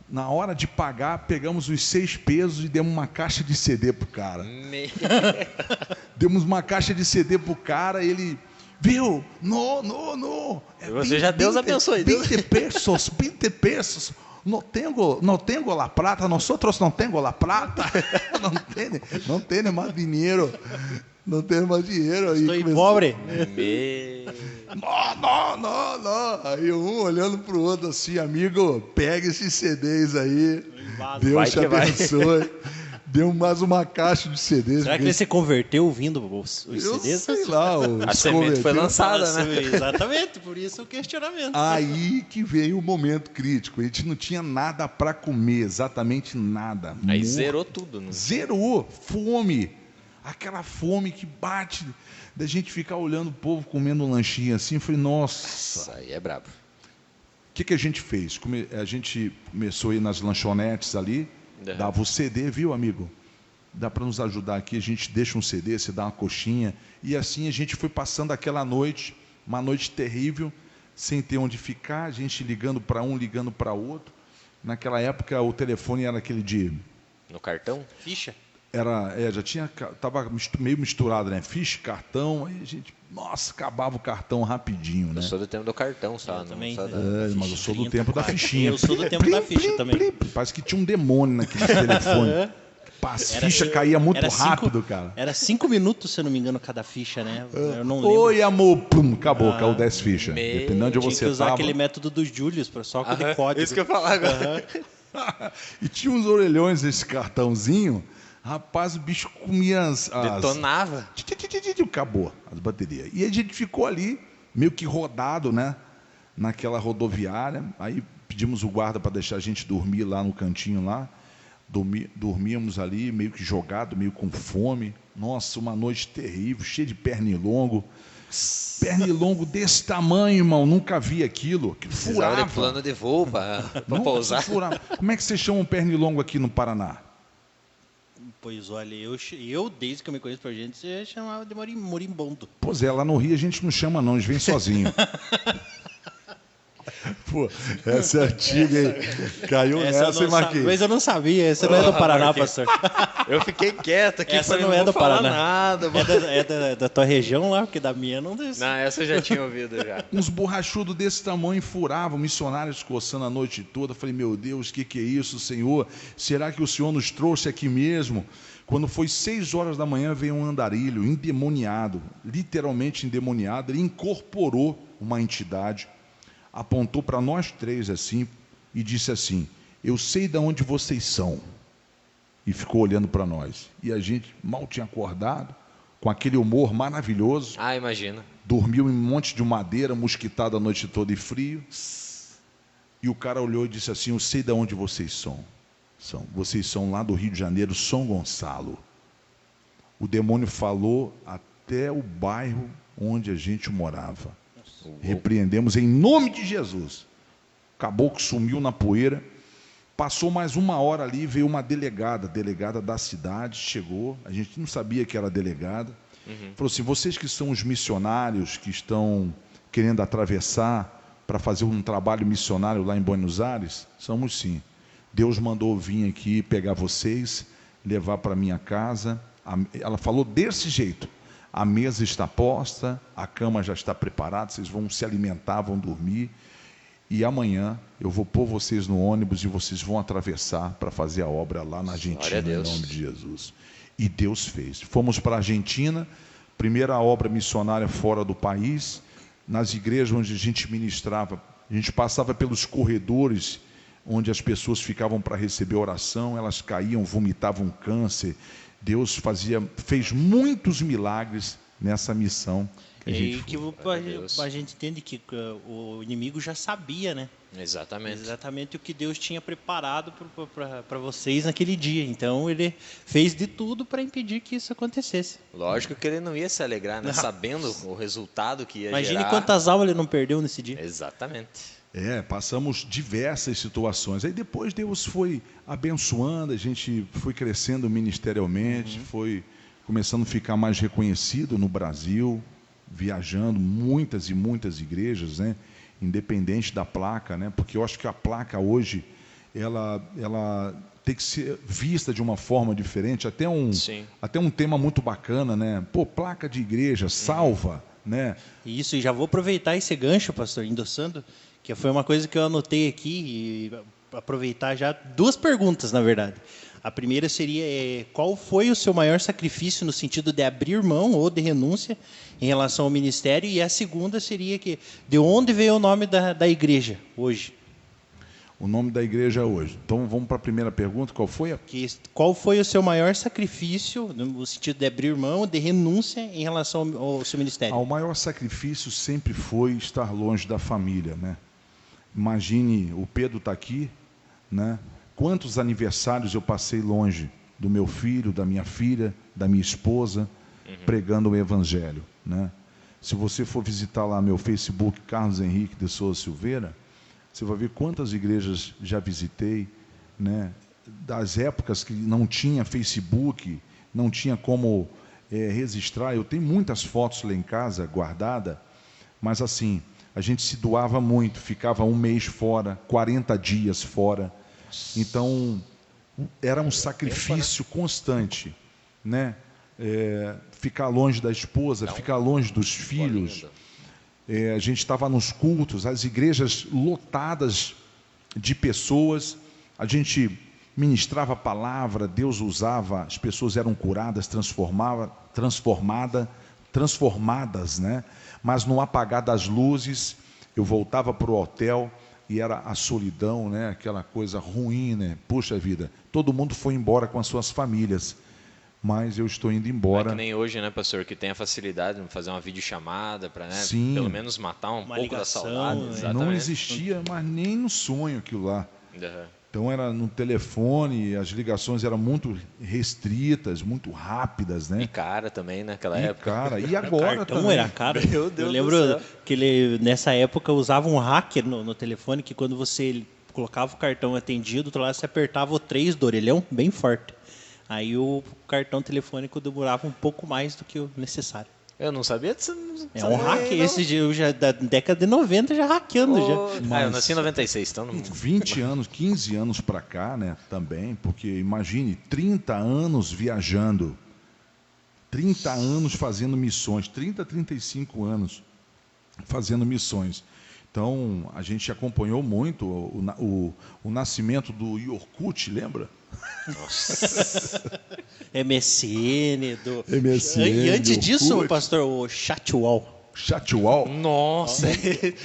na hora de pagar, pegamos os 6 pesos e demos uma caixa de CD pro cara. Demos uma caixa de CD pro cara, ele... Viu? No. Você já Deus abençoe. 20 pesos. Não tenho la plata, nosotros não temos la plata. Não tenho mais dinheiro. Não tenho mais dinheiro. Estou pobre. Não. Aí um olhando para o outro assim, amigo, pega esses CDs aí. Deus te abençoe. Deu mais uma caixa de CDs. Será que ele se converteu ouvindo os CDs? Sei lá. A semente foi lançada, né? Exatamente, por isso o questionamento. Aí que veio o momento crítico. A gente não tinha nada para comer, exatamente nada. Aí zerou tudo, né? Zerou. Fome. aquela fome que bate, da gente ficar olhando o povo comendo um lanchinho assim, eu falei, nossa. Isso aí é brabo. O que a gente fez? A gente começou a ir nas lanchonetes ali, dava o CD, viu, amigo? Dá para nos ajudar aqui, a gente deixa um CD, você dá uma coxinha. E assim a gente foi passando aquela noite, uma noite terrível, sem ter onde ficar, a gente ligando para um, ligando para outro. Naquela época o telefone era aquele de... No cartão? Ficha? Já tinha, estava meio misturado, né? Ficha, cartão, aí a gente, nossa, acabava o cartão rapidinho, né? Eu sou do tempo do cartão, só. Eu também. Mas eu sou do tempo da fichinha. Eu sou do tempo da ficha também. Parece que tinha um demônio naquele telefone. As fichas caíam muito rápido, cara. Era 5 minutos, se eu não me engano, cada ficha, né? Eu não lembro. Oi, amor, plum, acabou, caiu 10 fichas. Dependendo de onde você tinha que usar estava. aquele método dos Július, só com de código. Isso que eu ia falar agora. E tinha uns orelhões nesse cartãozinho. Rapaz, o bicho comia Detonava. Acabou as baterias. E a gente ficou ali, meio que rodado, né? Naquela rodoviária. Aí pedimos o guarda para deixar a gente dormir lá no cantinho lá. Dormíamos ali, meio que jogado, meio com fome. Nossa, uma noite terrível, cheia de pernilongo. Pernilongo desse tamanho, irmão. Nunca vi aquilo. Precisava de plano de voo para pousar. Furava. Como é que vocês chamam pernilongo aqui no Paraná? Pois olha, eu desde que eu me conheço por gente, você chamava de moribundo. Pois é, lá no Rio a gente não chama não, eles vêm sozinhos. Pô, essa é antiga, hein? Caiu nessa e marquei. Mas eu não sabia, essa não é do Paraná, pastor. Eu fiquei quieto aqui, Essa falei, não é do Paraná. Nada, É da tua região lá, porque da minha não desce. Não, essa eu já tinha ouvido já. Uns borrachudos desse tamanho furavam, missionários coçando a noite toda. Falei, meu Deus, o que é isso, Senhor? Será que o Senhor nos trouxe aqui mesmo? Quando foi 6 horas da manhã, veio um andarilho endemoniado, literalmente endemoniado. Ele incorporou uma entidade, apontou para nós 3 assim e disse assim, eu sei de onde vocês são. E ficou olhando para nós. E a gente mal tinha acordado, com aquele humor maravilhoso. Ah, imagina. Dormiu em um monte de madeira, mosquitado a noite toda e frio. E o cara olhou e disse assim, eu sei de onde vocês são. Vocês são lá do Rio de Janeiro, São Gonçalo. O demônio falou até o bairro onde a gente morava. Repreendemos em nome de Jesus. O caboclo sumiu na poeira. Passou mais 1 hora ali, veio uma delegada da cidade, chegou. A gente não sabia que era delegada. Falou assim, vocês que são os missionários que estão querendo atravessar para fazer um trabalho missionário lá em Buenos Aires? Somos sim. Deus mandou vir aqui pegar vocês, levar para minha casa. Ela falou desse jeito. A mesa está posta, a cama já está preparada, vocês vão se alimentar, vão dormir. E amanhã eu vou pôr vocês no ônibus e vocês vão atravessar para fazer a obra lá na Argentina, em nome de Jesus. E Deus fez. Fomos para a Argentina, primeira obra missionária fora do país, nas igrejas onde a gente ministrava, a gente passava pelos corredores onde as pessoas ficavam para receber oração, elas caíam, vomitavam câncer. Deus fez muitos milagres nessa missão. A gente entende que o inimigo já sabia, né? Exatamente o que Deus tinha preparado para vocês naquele dia. Então ele fez de tudo para impedir que isso acontecesse. Lógico que ele não ia se alegrar, né? Sabendo o resultado que ia gerar. Imagine quantas almas ele não perdeu nesse dia. Exatamente. Passamos diversas situações. Aí depois Deus foi abençoando, a gente foi crescendo ministerialmente, foi começando a ficar mais reconhecido no Brasil, viajando muitas e muitas igrejas, né? Independente da placa, né? Porque eu acho que a placa hoje ela tem que ser vista de uma forma diferente. Até um tema muito bacana, né? Pô, placa de igreja salva, né? Isso, e já vou aproveitar esse gancho, pastor, endossando, que foi uma coisa que eu anotei aqui e aproveitar já 2 perguntas, na verdade. A primeira seria, qual foi o seu maior sacrifício no sentido de abrir mão ou de renúncia em relação ao ministério? E a segunda seria de onde veio o nome da igreja hoje? O nome da igreja hoje. Então vamos para a primeira pergunta, qual foi? Qual foi o seu maior sacrifício no sentido de abrir mão, de renúncia em relação ao seu ministério? O maior sacrifício sempre foi estar longe da família, né? Imagine, o Pedro está aqui, né? Quantos aniversários eu passei longe do meu filho, da minha filha, da minha esposa, pregando o evangelho, né? Se você for visitar lá meu Facebook, Carlos Henrique de Souza Silveira, você vai ver quantas igrejas já visitei, né? Das épocas que não tinha Facebook, não tinha como registrar. Eu tenho muitas fotos lá em casa guardadas, mas assim, a gente se doava muito, ficava um mês fora, 40 dias fora. Então, era um sacrifício constante, né? Ficar longe da esposa, ficar longe dos filhos. A gente estava nos cultos, as igrejas lotadas de pessoas, a gente ministrava a palavra, Deus usava, as pessoas eram curadas, transformadas, né? Mas no apagar das luzes, eu voltava para o hotel e era a solidão, né? Aquela coisa ruim, né? Puxa vida, todo mundo foi embora com as suas famílias, mas eu estou indo embora. É que nem hoje, né, pastor, que tem a facilidade de fazer uma videochamada para, né, Sim, pelo menos matar um pouco ligação, da saudade. né? Exatamente. não existia, mas nem no sonho aquilo lá. Uhum. Então era no telefone, as ligações eram muito restritas, muito rápidas, né? E cara também, naquela E época. cara, e agora Cartão também. era caro. Meu Deus Eu do lembro céu. que ele, nessa época, usava um hacker no telefone, que quando você colocava o cartão atendido, do outro lado você apertava o 3 do orelhão, bem forte. Aí o cartão telefônico demorava um pouco mais do que o necessário. Eu não sabia disso. É um hack, esse já da década de 90 já hackeando já. Eu nasci em 96, então não... 20 anos, 15 anos para cá, né, também, porque imagine, 30 anos viajando, 30 anos fazendo missões, 30, 35 anos fazendo missões. Então, a gente acompanhou muito o nascimento do Orkut, lembra? MSN, MSN, E antes disso, Orkut. pastor, o Chatwall. Chatwall. Nossa!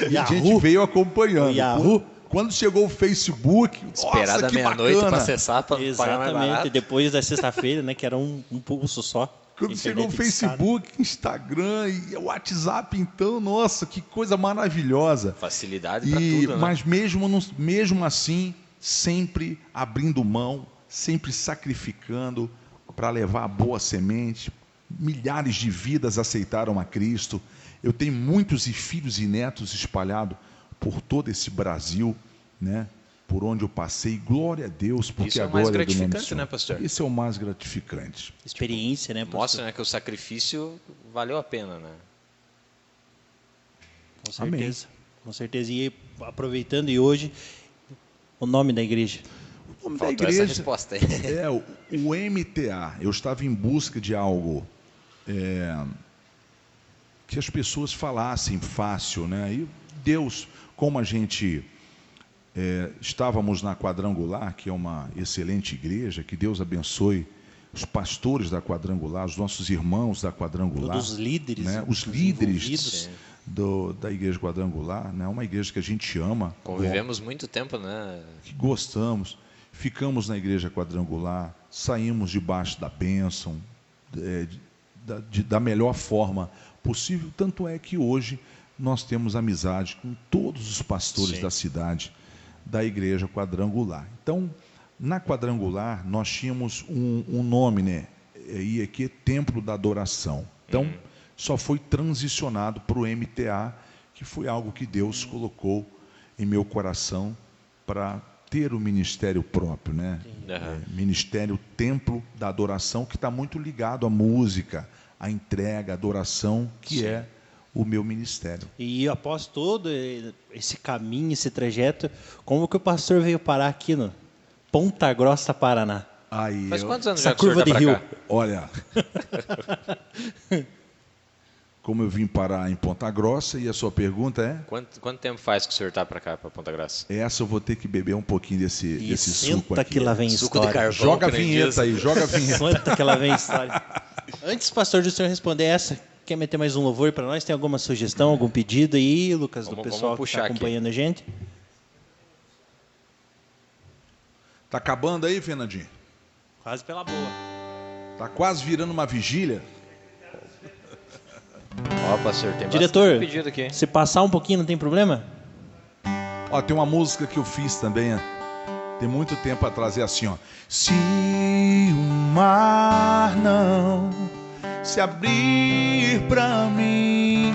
E a gente veio acompanhando. Yahoo. Quando chegou o Facebook, Esperar nossa, da que meia-noite para bacana. acessar, para pagar mais Exatamente, barato. depois da sexta-feira, né, que era um pulso só. Quando chegou o Internet discada. Facebook, Instagram e o WhatsApp, então, nossa, que coisa maravilhosa. Facilidade para tudo, né? Mas mesmo assim, sempre abrindo mão, sempre sacrificando para levar a boa semente. Milhares de vidas aceitaram a Cristo. Eu tenho muitos filhos e netos espalhados por todo esse Brasil, né? Por onde eu passei. Glória a Deus, porque Isso é o agora mais é do nome do gratificante, Senhor. né, pastor? Isso é o mais gratificante. Experiência, né, pastor? Mostra, né, que o sacrifício valeu a pena, né? Com certeza. Com certeza. E aproveitando, e hoje, o nome da igreja? O nome Faltou da essa igreja resposta aí. é o MTA. Eu estava em busca de algo que as pessoas falassem fácil, né? E Deus, como a gente estávamos na Quadrangular, que é uma excelente igreja, que Deus abençoe os pastores da Quadrangular, os nossos irmãos da Quadrangular. Todos os líderes. Né? Os envolvidos. líderes da igreja Quadrangular, né? Uma igreja que a gente ama. Convivemos muito tempo, né? Que gostamos, ficamos na igreja Quadrangular, saímos debaixo da bênção, da melhor forma possível, tanto é que hoje nós temos amizade com todos os pastores Sim. da cidade, da igreja Quadrangular. Então, na Quadrangular, nós tínhamos um nome, né? IEQ, Templo da Adoração. Então, só foi transicionado para o MTA, que foi algo que Deus colocou em meu coração para ter o ministério próprio, né? Ministério Templo da Adoração, que está muito ligado à música, à entrega, à adoração, que é o meu ministério. E após todo esse caminho, esse trajeto, como que o pastor veio parar aqui no Ponta Grossa, Paraná? Aí Faz quantos anos Essa já que o senhor curva tá de pra rio. cá? Olha, como eu vim parar em Ponta Grossa, e a sua pergunta é? Quanto tempo faz que o senhor tá para cá, para Ponta Grossa? Essa eu vou ter que beber um pouquinho desse suco Senta aqui. que lá vem Suco de história. carvão. Joga a que nem vinheta diz. aí, joga a vinheta. Senta que lá vem história. Antes, pastor, do senhor responder essa, quer meter mais um louvor para nós? Tem alguma sugestão, algum pedido aí, Lucas, do Vamos pessoal que puxar está aqui. acompanhando a gente? Tá acabando aí, Fernandinho? Quase pela boa. Tá quase virando uma vigília? Ó, pastor, tem Diretor, bastante pedido aqui, hein? se passar um pouquinho, não tem problema? Ó, tem uma música que eu fiz também, Tem muito tempo atrás, é assim, ó. Se o mar não se abrir pra mim,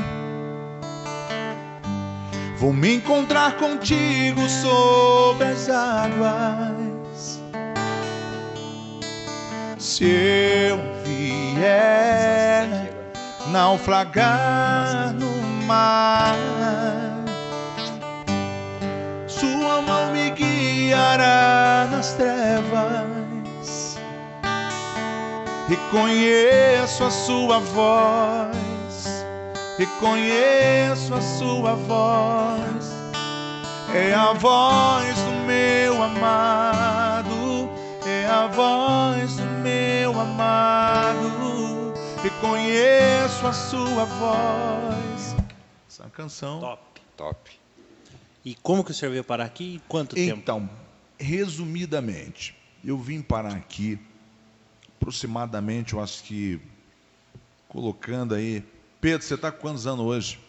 vou me encontrar contigo sob as águas. Se eu vier naufragar no mar, sua mão me guiará nas trevas. Reconheço a sua voz, reconheço a sua voz. É a voz do meu amado, é a voz do meu amado. Reconheço a sua voz. Essa canção. Top. E como que o senhor veio parar aqui? Quanto tempo? Então, resumidamente, eu vim parar aqui aproximadamente, eu acho que colocando aí. Pedro, você está com quantos anos hoje?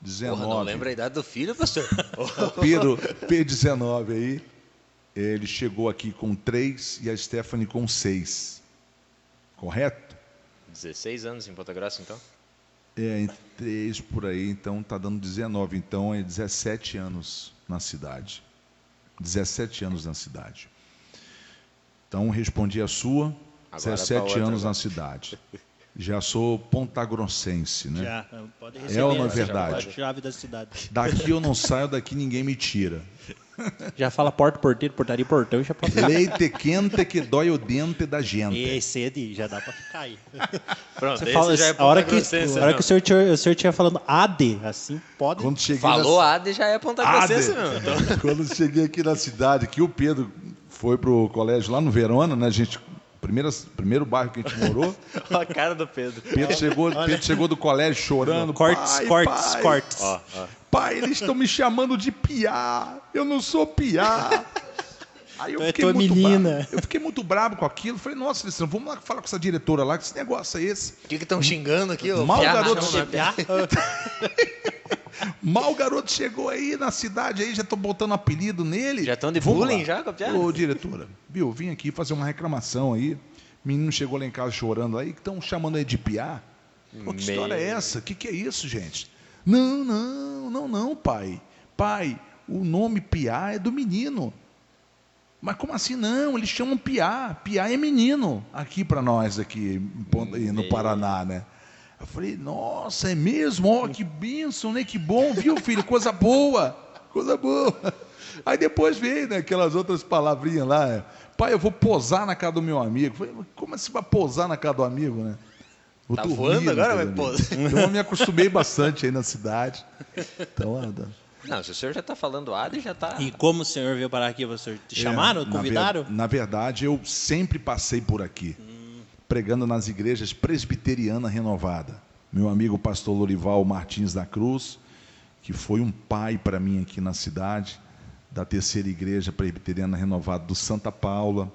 19. Porra, não lembra a idade do filho, pastor? Pedro 19 aí. Ele chegou aqui com 3 e a Stephanie com 6. Correto? 16 anos em Ponta Grossa, então? Em 3 por aí, então tá dando 19. Então é 17 anos na cidade. 17 anos na cidade. Então respondi a sua, Agora 17 anos na cidade. Já sou pontagrossense, né? Já, pode receber. É ou não é a verdade? chave da cidade. Daqui eu não saio, daqui ninguém me tira. Já fala porta, porteiro, portaria, portão, já pode ficar. Leite quente que dói o dente da gente. E sede, já dá pra ficar aí. Pronto, Você esse fala, já é a hora que pontagrossense, o não. senhor estiver falando AD, assim, pode. Quando cheguei Falou na... AD já é Ponta Grossense mesmo. Então, Quando cheguei aqui na cidade, que o Pedro foi pro colégio lá no Verona, né? A gente, primeiro bairro que a gente morou. olha a cara do Pedro. Pedro chegou do colégio chorando. Cortes, pai, cortes, pai, cortes. Pai, eles estão me chamando de piá. Eu não sou piá. Aí eu Tu é fiquei tua muito menina. bravo. Eu fiquei muito bravo com aquilo. Falei, nossa, Alessandro, vamos lá falar com essa diretora lá, que esse negócio é esse. O que estão xingando aqui? ô? Mal Piá, garoto chama- Mal o garoto chegou aí na cidade, aí já tô botando apelido nele. Já estão de Vamos bullying lá. já com a Piá? Ô, diretora, viu, vim aqui fazer uma reclamação aí. Menino chegou lá em casa chorando aí, que estão chamando aí de piá. Pô, que história é essa? O que é isso, gente? Não, pai. Pai, o nome piá é do menino. Mas como assim? Não, eles chamam piá. Piá é menino aqui para nós, aqui no Paraná, né? Eu falei, nossa, é mesmo? Ó, que bênção, né? Que bom, viu, filho? Coisa boa, coisa boa. Aí depois veio, né, aquelas outras palavrinhas lá. Pai, eu vou posar na casa do meu amigo. Eu falei, como assim vai posar na casa do amigo, né? Vou Tá dormir voando na agora, casa vai do amigo. posar. Então eu me acostumei bastante aí na cidade. Então, Não, se o senhor já está falando AD, já está... E como o senhor veio parar aqui, você te chamaram, convidaram? Na verdade, eu sempre passei por aqui, pregando nas igrejas presbiteriana renovada. Meu amigo pastor Lorival Martins da Cruz, que foi um pai para mim aqui na cidade, da terceira igreja presbiteriana renovada do Santa Paula,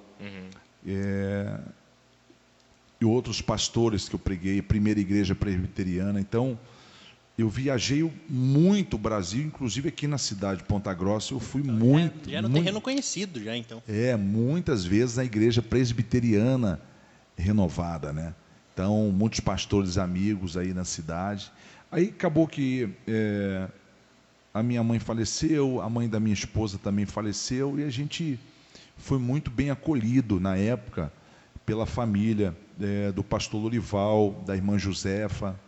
e outros pastores que eu preguei, primeira igreja presbiteriana. Então, eu viajei muito o Brasil, inclusive aqui na cidade de Ponta Grossa, eu fui muito. Já no muito, terreno conhecido, já então. muitas vezes na igreja presbiteriana renovada, né? Então, muitos pastores amigos aí na cidade. Aí acabou que a minha mãe faleceu, a mãe da minha esposa também faleceu, e a gente foi muito bem acolhido na época pela família do pastor Lorival, da irmã Josefa,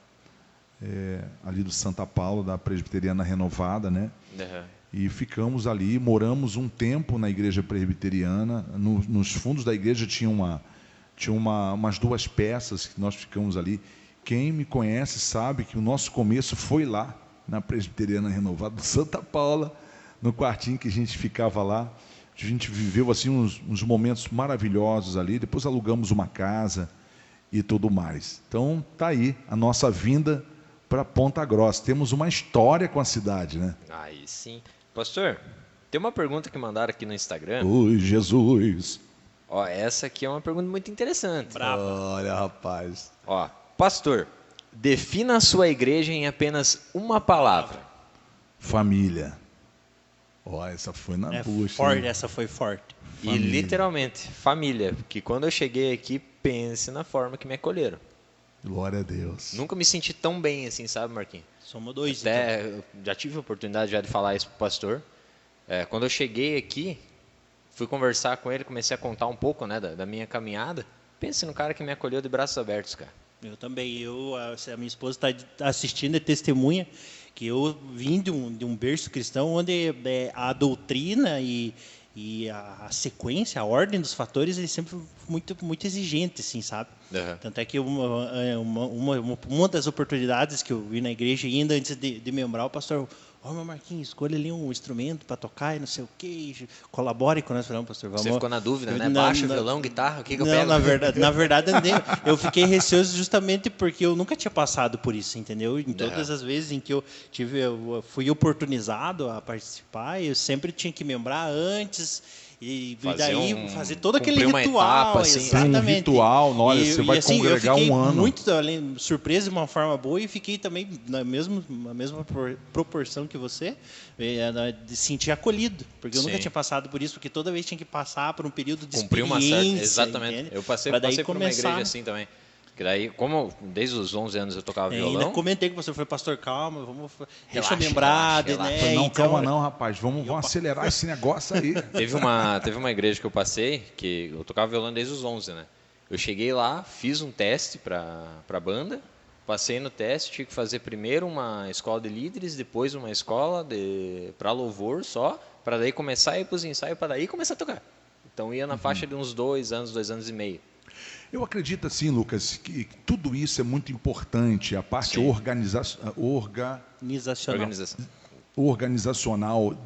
ali do Santa Paula, da presbiteriana renovada, né? Uhum. E ficamos ali, moramos um tempo na igreja presbiteriana. Nos fundos da igreja tinha umas 2 peças que nós ficamos ali. Quem me conhece sabe que o nosso começo foi lá, na presbiteriana renovada do Santa Paula, no quartinho que a gente ficava lá. A gente viveu assim uns momentos maravilhosos ali. Depois alugamos uma casa e tudo mais. Então tá aí a nossa vinda para Ponta Grossa. Temos uma história com a cidade, né? Aí sim. Pastor, tem uma pergunta que mandaram aqui no Instagram. Oi, Jesus. Ó, essa aqui é uma pergunta muito interessante. Bravo. Olha, rapaz. Ó, pastor, defina a sua igreja em apenas uma palavra. Família. Ó, essa foi na É bucha. forte, hein? essa foi forte. E literalmente, família. Porque quando eu cheguei aqui, pense na forma que me acolheram. Glória a Deus. Nunca me senti tão bem assim, sabe, Marquinhos? Somos dois, então. Até eu já tive a oportunidade já de falar isso pro pastor. Quando eu cheguei aqui, fui conversar com ele, comecei a contar um pouco, né, da minha caminhada. Pense no cara que me acolheu de braços abertos, cara. Eu também. A minha esposa está assistindo, é testemunha que eu vim de um berço cristão onde a doutrina e a sequência, a ordem dos fatores, ele sempre foi muito exigente, assim, sabe? Uhum. Tanto é que uma das oportunidades que eu vi na igreja, ainda antes de membrar, o pastor, meu Marquinhos, escolha ali um instrumento para tocar e não sei o quê, colabore com nós. Falamos, pastor, vamos... Você ficou na dúvida, né? Baixo, violão, guitarra, o que eu pego? Na verdade, eu fiquei receoso justamente porque eu nunca tinha passado por isso, entendeu? Em todas as vezes em que eu fui oportunizado a participar, eu sempre tinha que membrar antes e daí fazer todo aquele ritual, etapa, assim, exatamente. Um ritual, olha, você vai assim, congregar um ano. Eu fiquei muito surpreso de uma forma boa e fiquei também na mesma proporção que você, de sentir acolhido, porque eu nunca tinha passado por isso, porque toda vez tinha que passar por um período de experiência. Exatamente. Entende? Eu passei por uma igreja assim também. Que daí, como desde os 11 anos eu tocava violão... Ainda comentei com você, foi pastor, calma, deixa eu Relaxa, lembrar, relaxa. né? Não, então, calma não, rapaz, vamos acelerar esse negócio aí. Teve uma igreja que eu passei, que eu tocava violão desde os 11, né? Eu cheguei lá, fiz um teste para banda, passei no teste, tinha que fazer primeiro uma escola de líderes, depois uma escola para louvor só, para daí começar a ir para os ensaios, para daí começar a tocar. Então ia na faixa de uns 2 anos e meio. Eu acredito assim, Lucas, que tudo isso é muito importante, a parte organizacional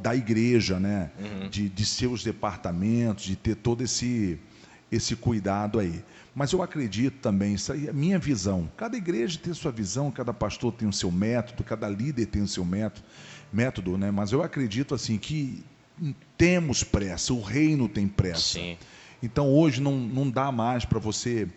da igreja, né? De seus departamentos, de ter todo esse cuidado aí. Mas eu acredito também, isso aí é minha visão. Cada igreja tem sua visão, cada pastor tem o seu método, cada líder tem o seu método, né? Mas eu acredito assim que temos pressa, o reino tem pressa. Sim. Então hoje não dá mais para você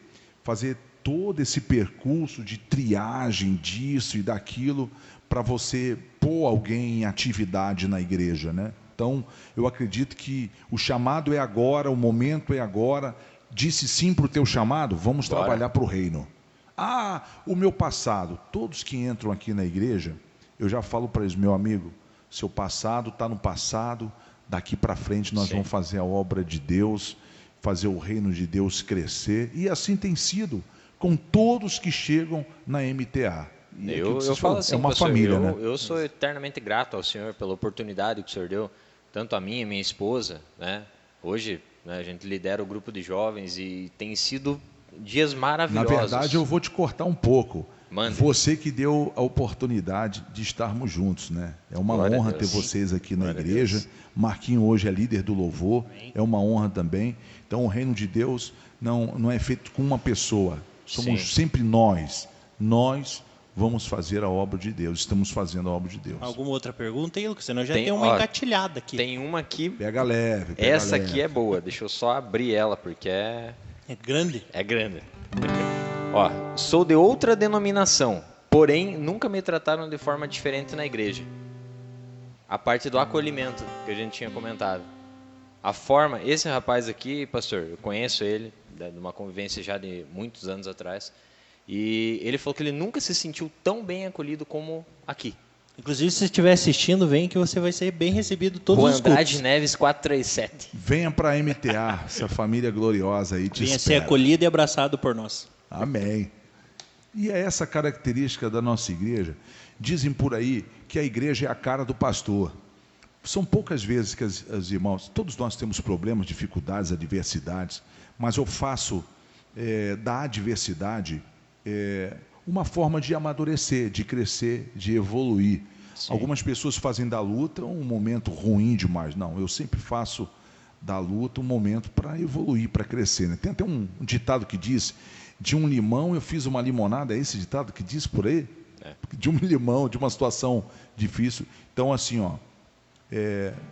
fazer todo esse percurso de triagem disso e daquilo para você pôr alguém em atividade na igreja, né? Então eu acredito que o chamado é agora, o momento é agora. Disse sim para o teu chamado, vamos trabalhar para o reino. O meu passado, todos que entram aqui na igreja, eu já falo para eles, meu amigo, seu passado está no passado, daqui para frente nós vamos fazer a obra de Deus, fazer o reino de Deus crescer, e assim tem sido com todos que chegam na MTA. Eu falo assim, é uma pastor, família, né? Eu sou eternamente grato ao Senhor pela oportunidade que o Senhor deu, tanto a mim e a minha esposa, né? Hoje, né, a gente lidera o grupo de jovens e tem sido dias maravilhosos. Na verdade, eu vou te cortar um pouco. Mande. Você que deu a oportunidade de estarmos juntos, né? É uma honra ter vocês aqui na igreja. Marquinho hoje é líder do louvor, é uma honra também. Então, o reino de Deus não é feito com uma pessoa. Somos sempre nós. Nós vamos fazer a obra de Deus. Estamos fazendo a obra de Deus. Alguma outra pergunta aí, Lucas? Senão já tem uma engatilhada aqui. Tem uma aqui. Pega leve. Essa aqui é boa. Deixa eu só abrir ela, porque é grande. É grande. Sou de outra denominação, porém nunca me trataram de forma diferente na igreja. A parte do acolhimento que a gente tinha comentado. A forma, esse rapaz aqui, pastor, eu conheço ele, de uma convivência já de muitos anos atrás, e ele falou que ele nunca se sentiu tão bem acolhido como aqui. Inclusive, se você estiver assistindo, vem que você vai ser bem recebido todos os cultos. Andrade Neves 437. Venha para a MTA, essa família gloriosa aí te espera. Venha ser acolhido e abraçado por nós. Amém. E é essa característica da nossa igreja. Dizem por aí que a igreja é a cara do pastor. São poucas vezes que as irmãos, todos nós temos problemas, dificuldades, adversidades, mas eu faço da adversidade uma forma de amadurecer, de crescer, de evoluir. Sim. Algumas pessoas fazem da luta um momento ruim demais. Não, eu sempre faço da luta um momento para evoluir, para crescer. Né? Tem até um ditado que diz, de um limão eu fiz uma limonada, é esse ditado que diz por aí? De um limão, de uma situação difícil. Então, assim,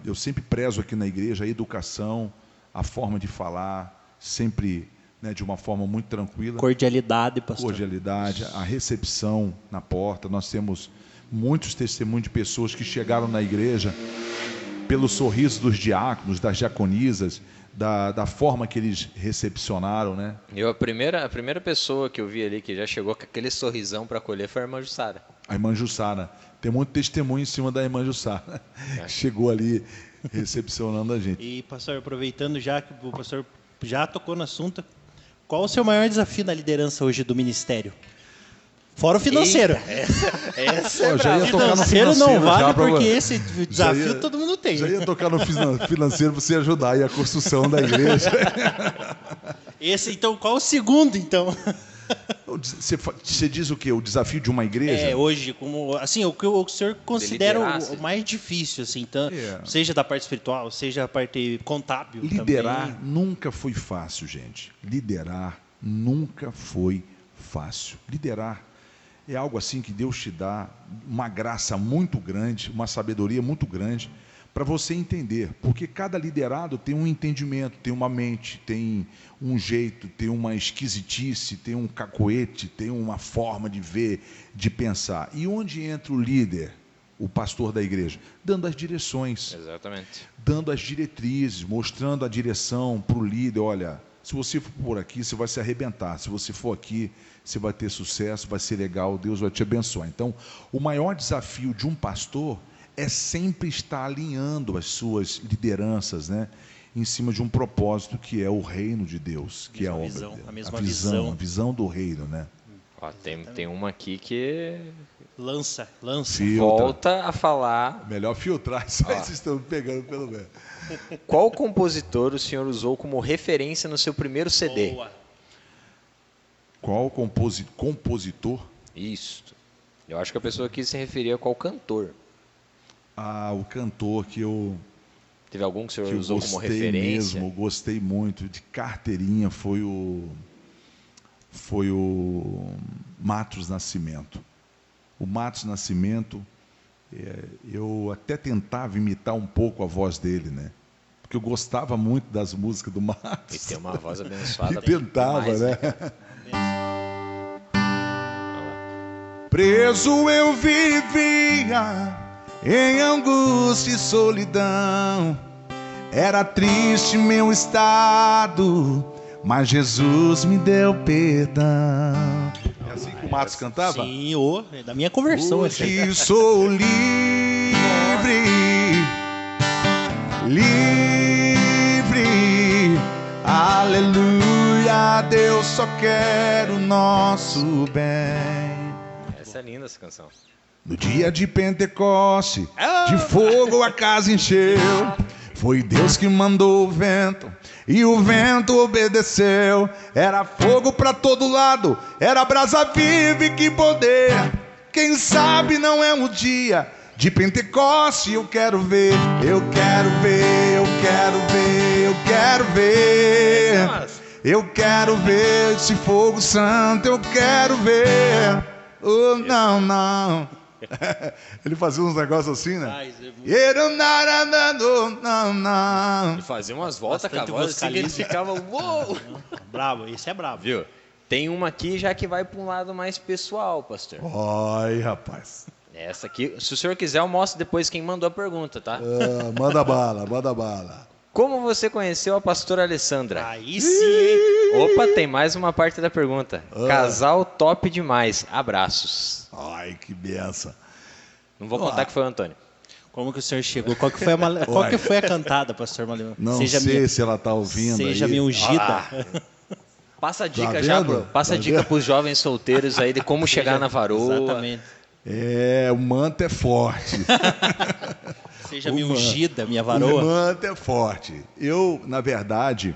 eu sempre prezo aqui na igreja a educação, a forma de falar, sempre... de uma forma muito tranquila. Cordialidade, pastor. Cordialidade, a recepção na porta. Nós temos muitos testemunhos de pessoas que chegaram na igreja pelo sorriso dos diáconos, das diaconisas, da forma que eles recepcionaram, né? A primeira pessoa que eu vi ali que já chegou com aquele sorrisão para acolher foi a irmã Jussara. A irmã Jussara. Tem muito testemunho em cima da irmã Jussara. Chegou ali recepcionando a gente. E, pastor, aproveitando já que o pastor já tocou no assunto, qual o seu maior desafio na liderança hoje do ministério? Fora o financeiro. Essa Eu já ia tocar no financeiro não financeiro vale já pra- porque esse desafio todo mundo tem. Já ia tocar no financeiro para você ajudar aí a construção da igreja. Esse, então, qual o segundo, então? Você diz o quê? O desafio de uma igreja? Hoje, como assim, o que o senhor considera liderar, o mais difícil, assim, então, É. seja da parte espiritual, seja da parte contábil. Liderar também. nunca foi fácil, gente. Liderar nunca foi fácil. Liderar é algo assim que Deus te dá uma graça muito grande, uma sabedoria muito grande para você entender, porque cada liderado tem um entendimento, tem uma mente, tem um jeito, tem uma esquisitice, tem um cacoete, tem uma forma de ver, de pensar. E onde entra o líder, o pastor da igreja? Dando as direções, Exatamente. dando as diretrizes, mostrando a direção para o líder. Olha, se você for por aqui, você vai se arrebentar. Se você for aqui, você vai ter sucesso, vai ser legal, Deus vai te abençoar. Então, o maior desafio de um pastor é sempre estar alinhando as suas lideranças, né, em cima de um propósito que é o reino de Deus, que é a obra visão, de Deus. a mesma a visão do reino, né? Ó, tem uma aqui que Lança. Filtra. volta a falar. Melhor filtrar, isso aí vocês estão pegando pelo menos. Qual compositor o senhor usou como referência no seu primeiro CD? Boa. Qual compositor? Isso. Eu acho que a pessoa quis se referir a qual cantor. Ah, o cantor que eu Teve algum que o senhor eu usou como gostei referência? mesmo, gostei muito, de carteirinha, foi o Matos Nascimento. O Matos Nascimento, eu até tentava imitar um pouco a voz dele, né? Porque eu gostava muito das músicas do E Matos. tem uma voz abençoada. E tentava, demais, né? Olha Preso eu vivia em angústia e solidão. Era triste meu estado, mas Jesus me deu perdão. É assim que o Matos cantava? Sim, é da minha conversão. essa aí. Hoje sou livre, livre, aleluia, Deus só quer o nosso bem. Essa é linda, essa canção. No dia de Pentecoste, de fogo a casa encheu. Foi Deus que mandou o vento e o vento obedeceu. Era fogo pra todo lado, era brasa viva e que poder. Quem sabe não é um dia de Pentecoste. Eu quero ver, eu quero ver, eu quero ver, eu quero ver. Eu quero ver esse fogo santo, eu quero ver. Oh, não, não. Ele fazia uns negócios assim, né? E fazia umas voltas com a Bastante voz assim que ele vocalista. ficava... Uou! Bravo, esse é bravo. Viu? Tem uma aqui já que vai para um lado mais pessoal, pastor. Ai, rapaz. Essa aqui, se o senhor quiser, eu mostro depois quem mandou a pergunta, tá? Ah, manda bala, manda bala. Como você conheceu a pastora Alessandra? Aí sim. Opa, tem mais uma parte da pergunta. Casal top demais. Abraços. Ai, que benção. Não vou contar que foi o Antônio. Como que o senhor chegou? Qual que foi a cantada, pastor Malimão? Não Seja sei minha, se ela tá ouvindo Seja aí. minha ungida. Passa a dica Tá já, vendo? passa a Tá dica vendo? para os jovens solteiros aí de como chegar na varoa. Exatamente. É, o manto é forte. Seja minha Uma- ungida, minha O varoa. manto é forte. Eu, na verdade,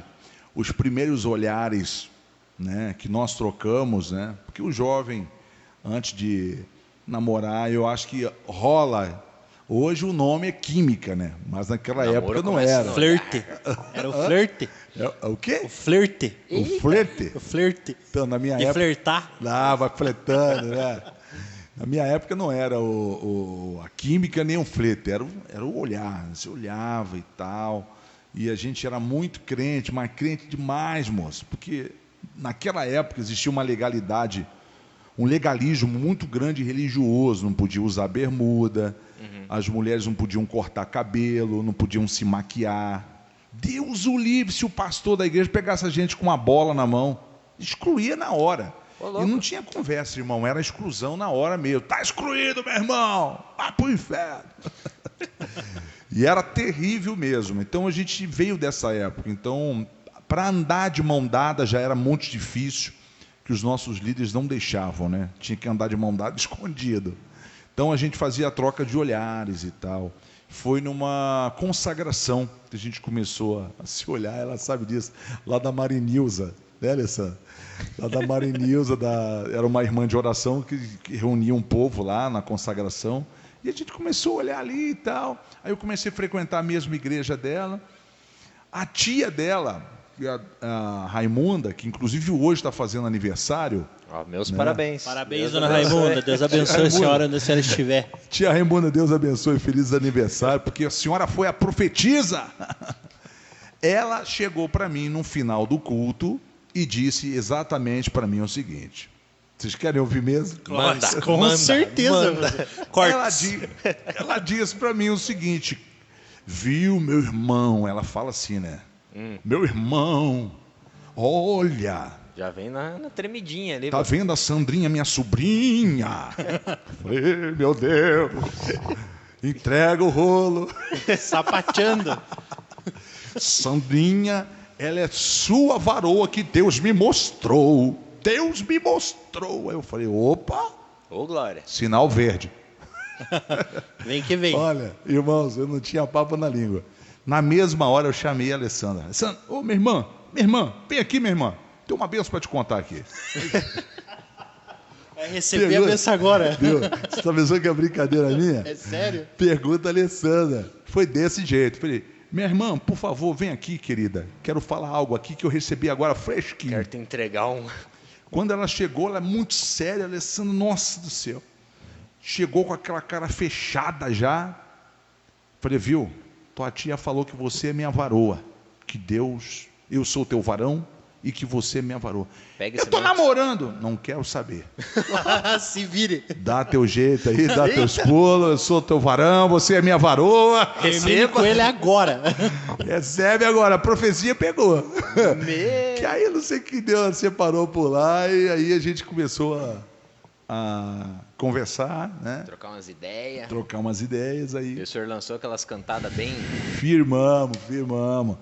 os primeiros olhares, né, que nós trocamos, né, porque o jovem, antes de namorar, eu acho que rola. Hoje o nome é química, né? Mas naquela Namoro época não começa era. no- Flerte. Era o flerte. O quê? O flerte. O flerte? O flerte. Então, na minha De época. flertar. Lá, vai fletando, né? Na minha época não era a química nem o flerte, era o olhar. Você olhava e tal. E a gente era muito crente, mas crente demais, moço. Porque naquela época existia uma legalidade um legalismo muito grande religioso, não podia usar bermuda, as mulheres não podiam cortar cabelo, não podiam se maquiar. Deus o livre se o pastor da igreja pegasse a gente com uma bola na mão, excluía na hora. E não tinha conversa, irmão, era exclusão na hora mesmo. Tá excluído, meu irmão, vai pro inferno. E era terrível mesmo. Então a gente veio dessa época. Então, para andar de mão dada já era muito difícil, que os nossos líderes não deixavam, né? Tinha que andar de mão dada escondido. Então a gente fazia a troca de olhares e tal. Foi numa consagração que a gente começou a se olhar, ela sabe disso, lá da Marinilza, né, Alessandra? Lá da Marinilza, era uma irmã de oração que reunia um povo lá na consagração. E a gente começou a olhar ali e tal. Aí eu comecei a frequentar a mesma igreja dela. A tia dela, a Raimunda, que inclusive hoje está fazendo aniversário. Meus né? parabéns. Parabéns, dona Raimunda. Deus abençoe a senhora onde a senhora estiver. Tia Raimunda, Deus abençoe, feliz aniversário, porque a senhora foi a profetisa. Ela chegou para mim no final do culto e disse exatamente para mim o seguinte. Vocês querem ouvir mesmo? Com certeza. Ela disse para mim o seguinte, viu, meu irmão? Ela fala assim, né? Meu irmão, olha... Já vem na tremidinha ali. Tá vendo a Sandrinha, minha sobrinha? Falei, meu Deus. Entrega o rolo. Sapateando. Sandrinha, ela é sua varoa que Deus me mostrou. Deus me mostrou. Aí eu falei, opa. Ô, glória. Sinal verde. Vem que vem. Olha, irmãos, eu não tinha papo na língua. Na mesma hora eu chamei a Alessandra. Alessandra, ô, minha irmã, vem aqui, minha irmã. Tem uma benção para te contar aqui. Vai receber a benção agora. Viu? Você está pensando que é brincadeira minha? É sério? Pergunta a Alessandra. Foi desse jeito. Falei, minha irmã, por favor, vem aqui, querida. Quero falar algo aqui que eu recebi agora fresquinho. Quero te entregar um... Quando ela chegou, ela é muito séria, Alessandra, nossa do céu. Chegou com aquela cara fechada já. Falei, viu? Tua tia falou que você é minha varoa. Que Deus, eu sou teu varão. E que você é minha varoa. Eu tô namorando. Não quero saber. Se vire. Dá teu jeito aí, dá teus pulos. Eu sou teu varão, você é minha varoa. Receba com ele agora. Recebe agora. A profecia pegou. Que aí não sei o que deu, ela separou por lá. E aí a gente começou a conversar, né? Trocar umas ideias. Trocar umas ideias aí. E o senhor lançou aquelas cantadas bem... Firmamos.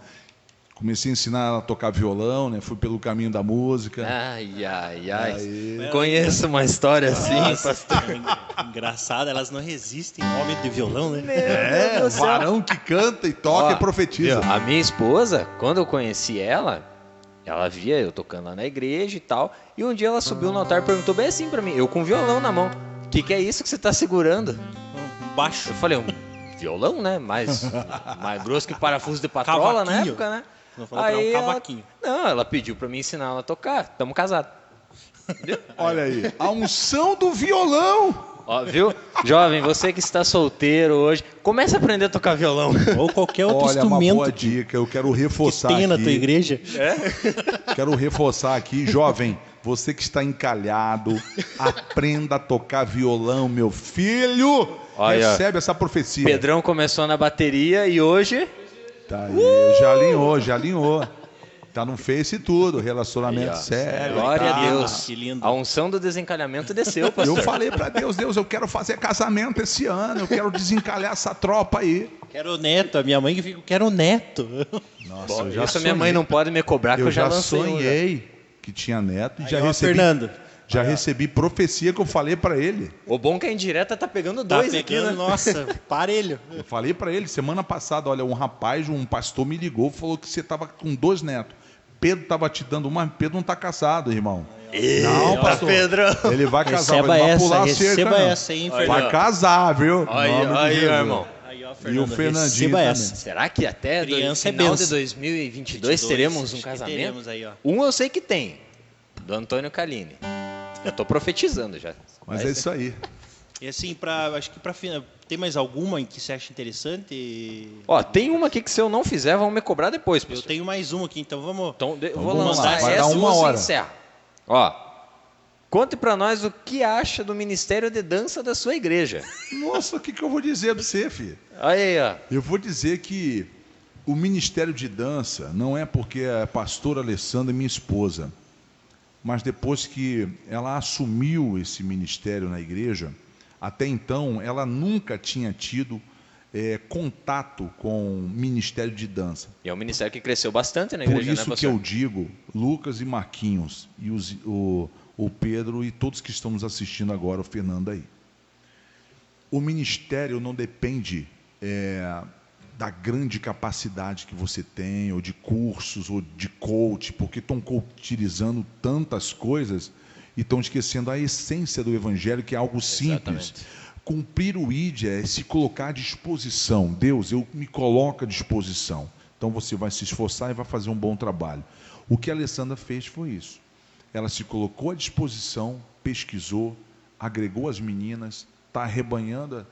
Comecei a ensinar ela a tocar violão, né? Fui pelo caminho da música. Ai. Conheço uma história assim, pastor. Engraçado, elas não resistem. Homem de violão, né? Varão que canta e toca e profetiza. A minha esposa, quando eu conheci ela via eu tocando lá na igreja e tal. E um dia ela subiu no altar e perguntou bem assim pra mim, eu com violão na mão. O que é isso que você tá segurando? Um baixo. Eu falei, violão, né? Mais grosso que parafuso de patrola na época, né? Não falou pra um cavaquinho. Ela pediu pra mim ensinar ela a tocar. Tamo casados. Olha aí, a unção do violão. Ó, viu? Jovem, você que está solteiro hoje, comece a aprender a tocar violão. Ou qualquer outro Olha, instrumento. Uma boa dica, eu quero reforçar que tem aqui. na tua igreja. Quero reforçar aqui, jovem, você que está encalhado, aprenda a tocar violão, meu filho. Olha, recebe essa profecia. Pedrão começou na bateria e hoje... Tá aí, já alinhou. Tá no Face e tudo, relacionamento sério. Glória a Deus. Que lindo. A unção do desencalhamento desceu, pastor. Eu falei pra Deus, eu quero fazer casamento esse ano, eu quero desencalhar essa tropa aí. Quero neto, a minha mãe que fica, quero neto. Nossa, Bom, eu já isso a minha mãe não pode me cobrar, que eu já lancei. sonhei que tinha neto e Aí, já ó, recebi. Fernando. Já recebi profecia que eu falei pra ele. O bom que a indireta tá pegando Tá dois pegando, aqui, né? nossa, parelho. Eu falei pra ele semana passada, olha, um pastor me ligou, falou que você tava com 2 netos. Pedro tava te dando uma, Pedro não tá casado, irmão. Não, pastor. Pedro. Ele vai casar, Receba vai essa, pular a cerca. receba não. essa aí, hein, Fernando. Vai casar, viu? Aí, irmão. Aí, ó, E o Fernando, Fernandinho receba também. essa. Será que até Criança é final de benção. 2022 teremos um acho que casamento? teremos aí, ó. Um eu sei que tem, do Antônio Calini. Eu tô profetizando já. Mas é isso aí. E assim, acho que tem mais alguma em que você acha interessante? Ó, tem uma aqui que se eu não fizer, vão me cobrar depois, Eu pastor. tenho mais uma aqui, então vamos... Então, eu vou vamos lançar lá, vai essa dar e uma você hora. encerra. Ó, Conte para nós o que acha do Ministério de Dança da sua igreja. Nossa, o que eu vou dizer para você, filho? Aí, ó. Eu vou dizer que o Ministério de Dança não é porque a pastora Alessandra é minha esposa, mas depois que ela assumiu esse ministério na igreja, até então ela nunca tinha tido contato com o Ministério de Dança. E é um ministério que cresceu bastante na Por igreja, isso né, que pastor? eu digo, Lucas e Marquinhos, e o Pedro e todos que estão nos assistindo agora, o Fernando aí. O ministério não depende da grande capacidade que você tem, ou de cursos, ou de coach, porque estão coachizando tantas coisas e estão esquecendo a essência do evangelho, que é algo simples. Exatamente. Cumprir o ID é se colocar à disposição. Deus, eu me coloco à disposição. Então você vai se esforçar e vai fazer um bom trabalho. O que a Alessandra fez foi isso. Ela se colocou à disposição, pesquisou, agregou as meninas, está arrebanhando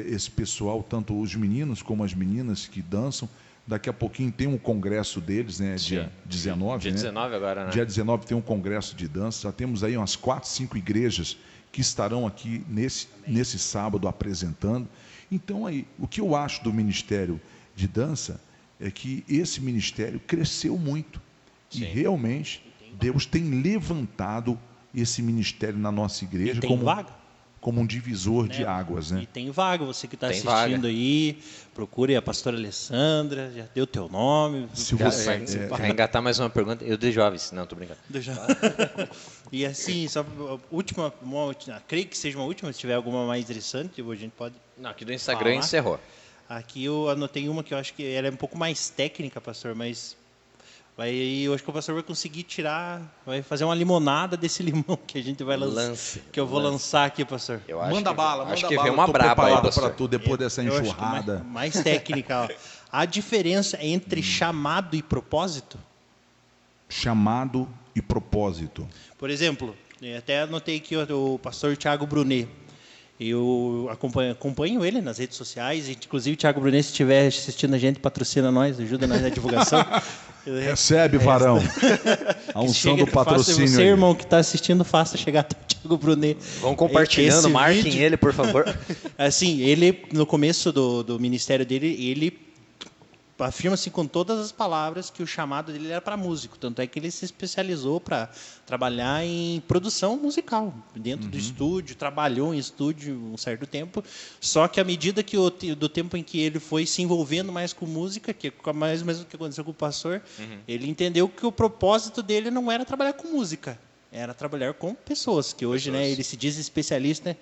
esse pessoal, tanto os meninos como as meninas que dançam. Daqui a pouquinho tem um congresso deles, né? Dia 19, Dia né? 19 agora, né? Dia 19 tem um congresso de dança. Já temos aí umas 4, 5 igrejas que estarão aqui nesse sábado apresentando. Então, aí, o que eu acho do Ministério de Dança é que esse ministério cresceu muito. Sim. E realmente Deus tem levantado esse ministério na nossa igreja como um divisor de águas, né? E tem vaga, você que está Tem assistindo vaga. aí, procure a pastora Alessandra, já deu teu nome. Se você Vai engatar mais uma pergunta. Eu de jovens. Não, tô brincando. E assim, só última, creio que seja uma última, se tiver alguma mais interessante, a gente pode... Não, aqui do Instagram falar. encerrou. Aqui eu anotei uma que eu acho que ela é um pouco mais técnica, pastor, mas eu acho que o pastor vai conseguir vai fazer uma limonada desse limão que a gente vai lançar. Que eu vou lançar aqui, pastor. Eu acho manda que, bala, acho manda que bala. vem uma Tô braba aí, preparado pastor. para tu depois dessa Eu acho que enxurrada. mais técnica, ó. A diferença entre chamado e propósito? Chamado e propósito. Por exemplo, até anotei aqui o pastor Thiago Brunet. Eu acompanho ele nas redes sociais. Inclusive, Thiago Brunet, se estiver assistindo a gente, patrocina nós, ajuda nós na divulgação. Recebe, varão. A unção do patrocínio. Você, aí. irmão, que está assistindo, faça chegar até o Thiago Brunet. Vão compartilhando, Esse marquem vídeo- ele, por favor. Assim, ele, no começo do ministério dele, ele afirma assim, com todas as palavras que o chamado dele era para músico. Tanto é que ele se especializou para trabalhar em produção musical, dentro do estúdio, trabalhou em estúdio um certo tempo. Só que à medida que do tempo em que ele foi se envolvendo mais com música, que é mais ou menos o que aconteceu com o pastor, ele entendeu que o propósito dele não era trabalhar com música, era trabalhar com pessoas, que hoje né, ele se diz especialista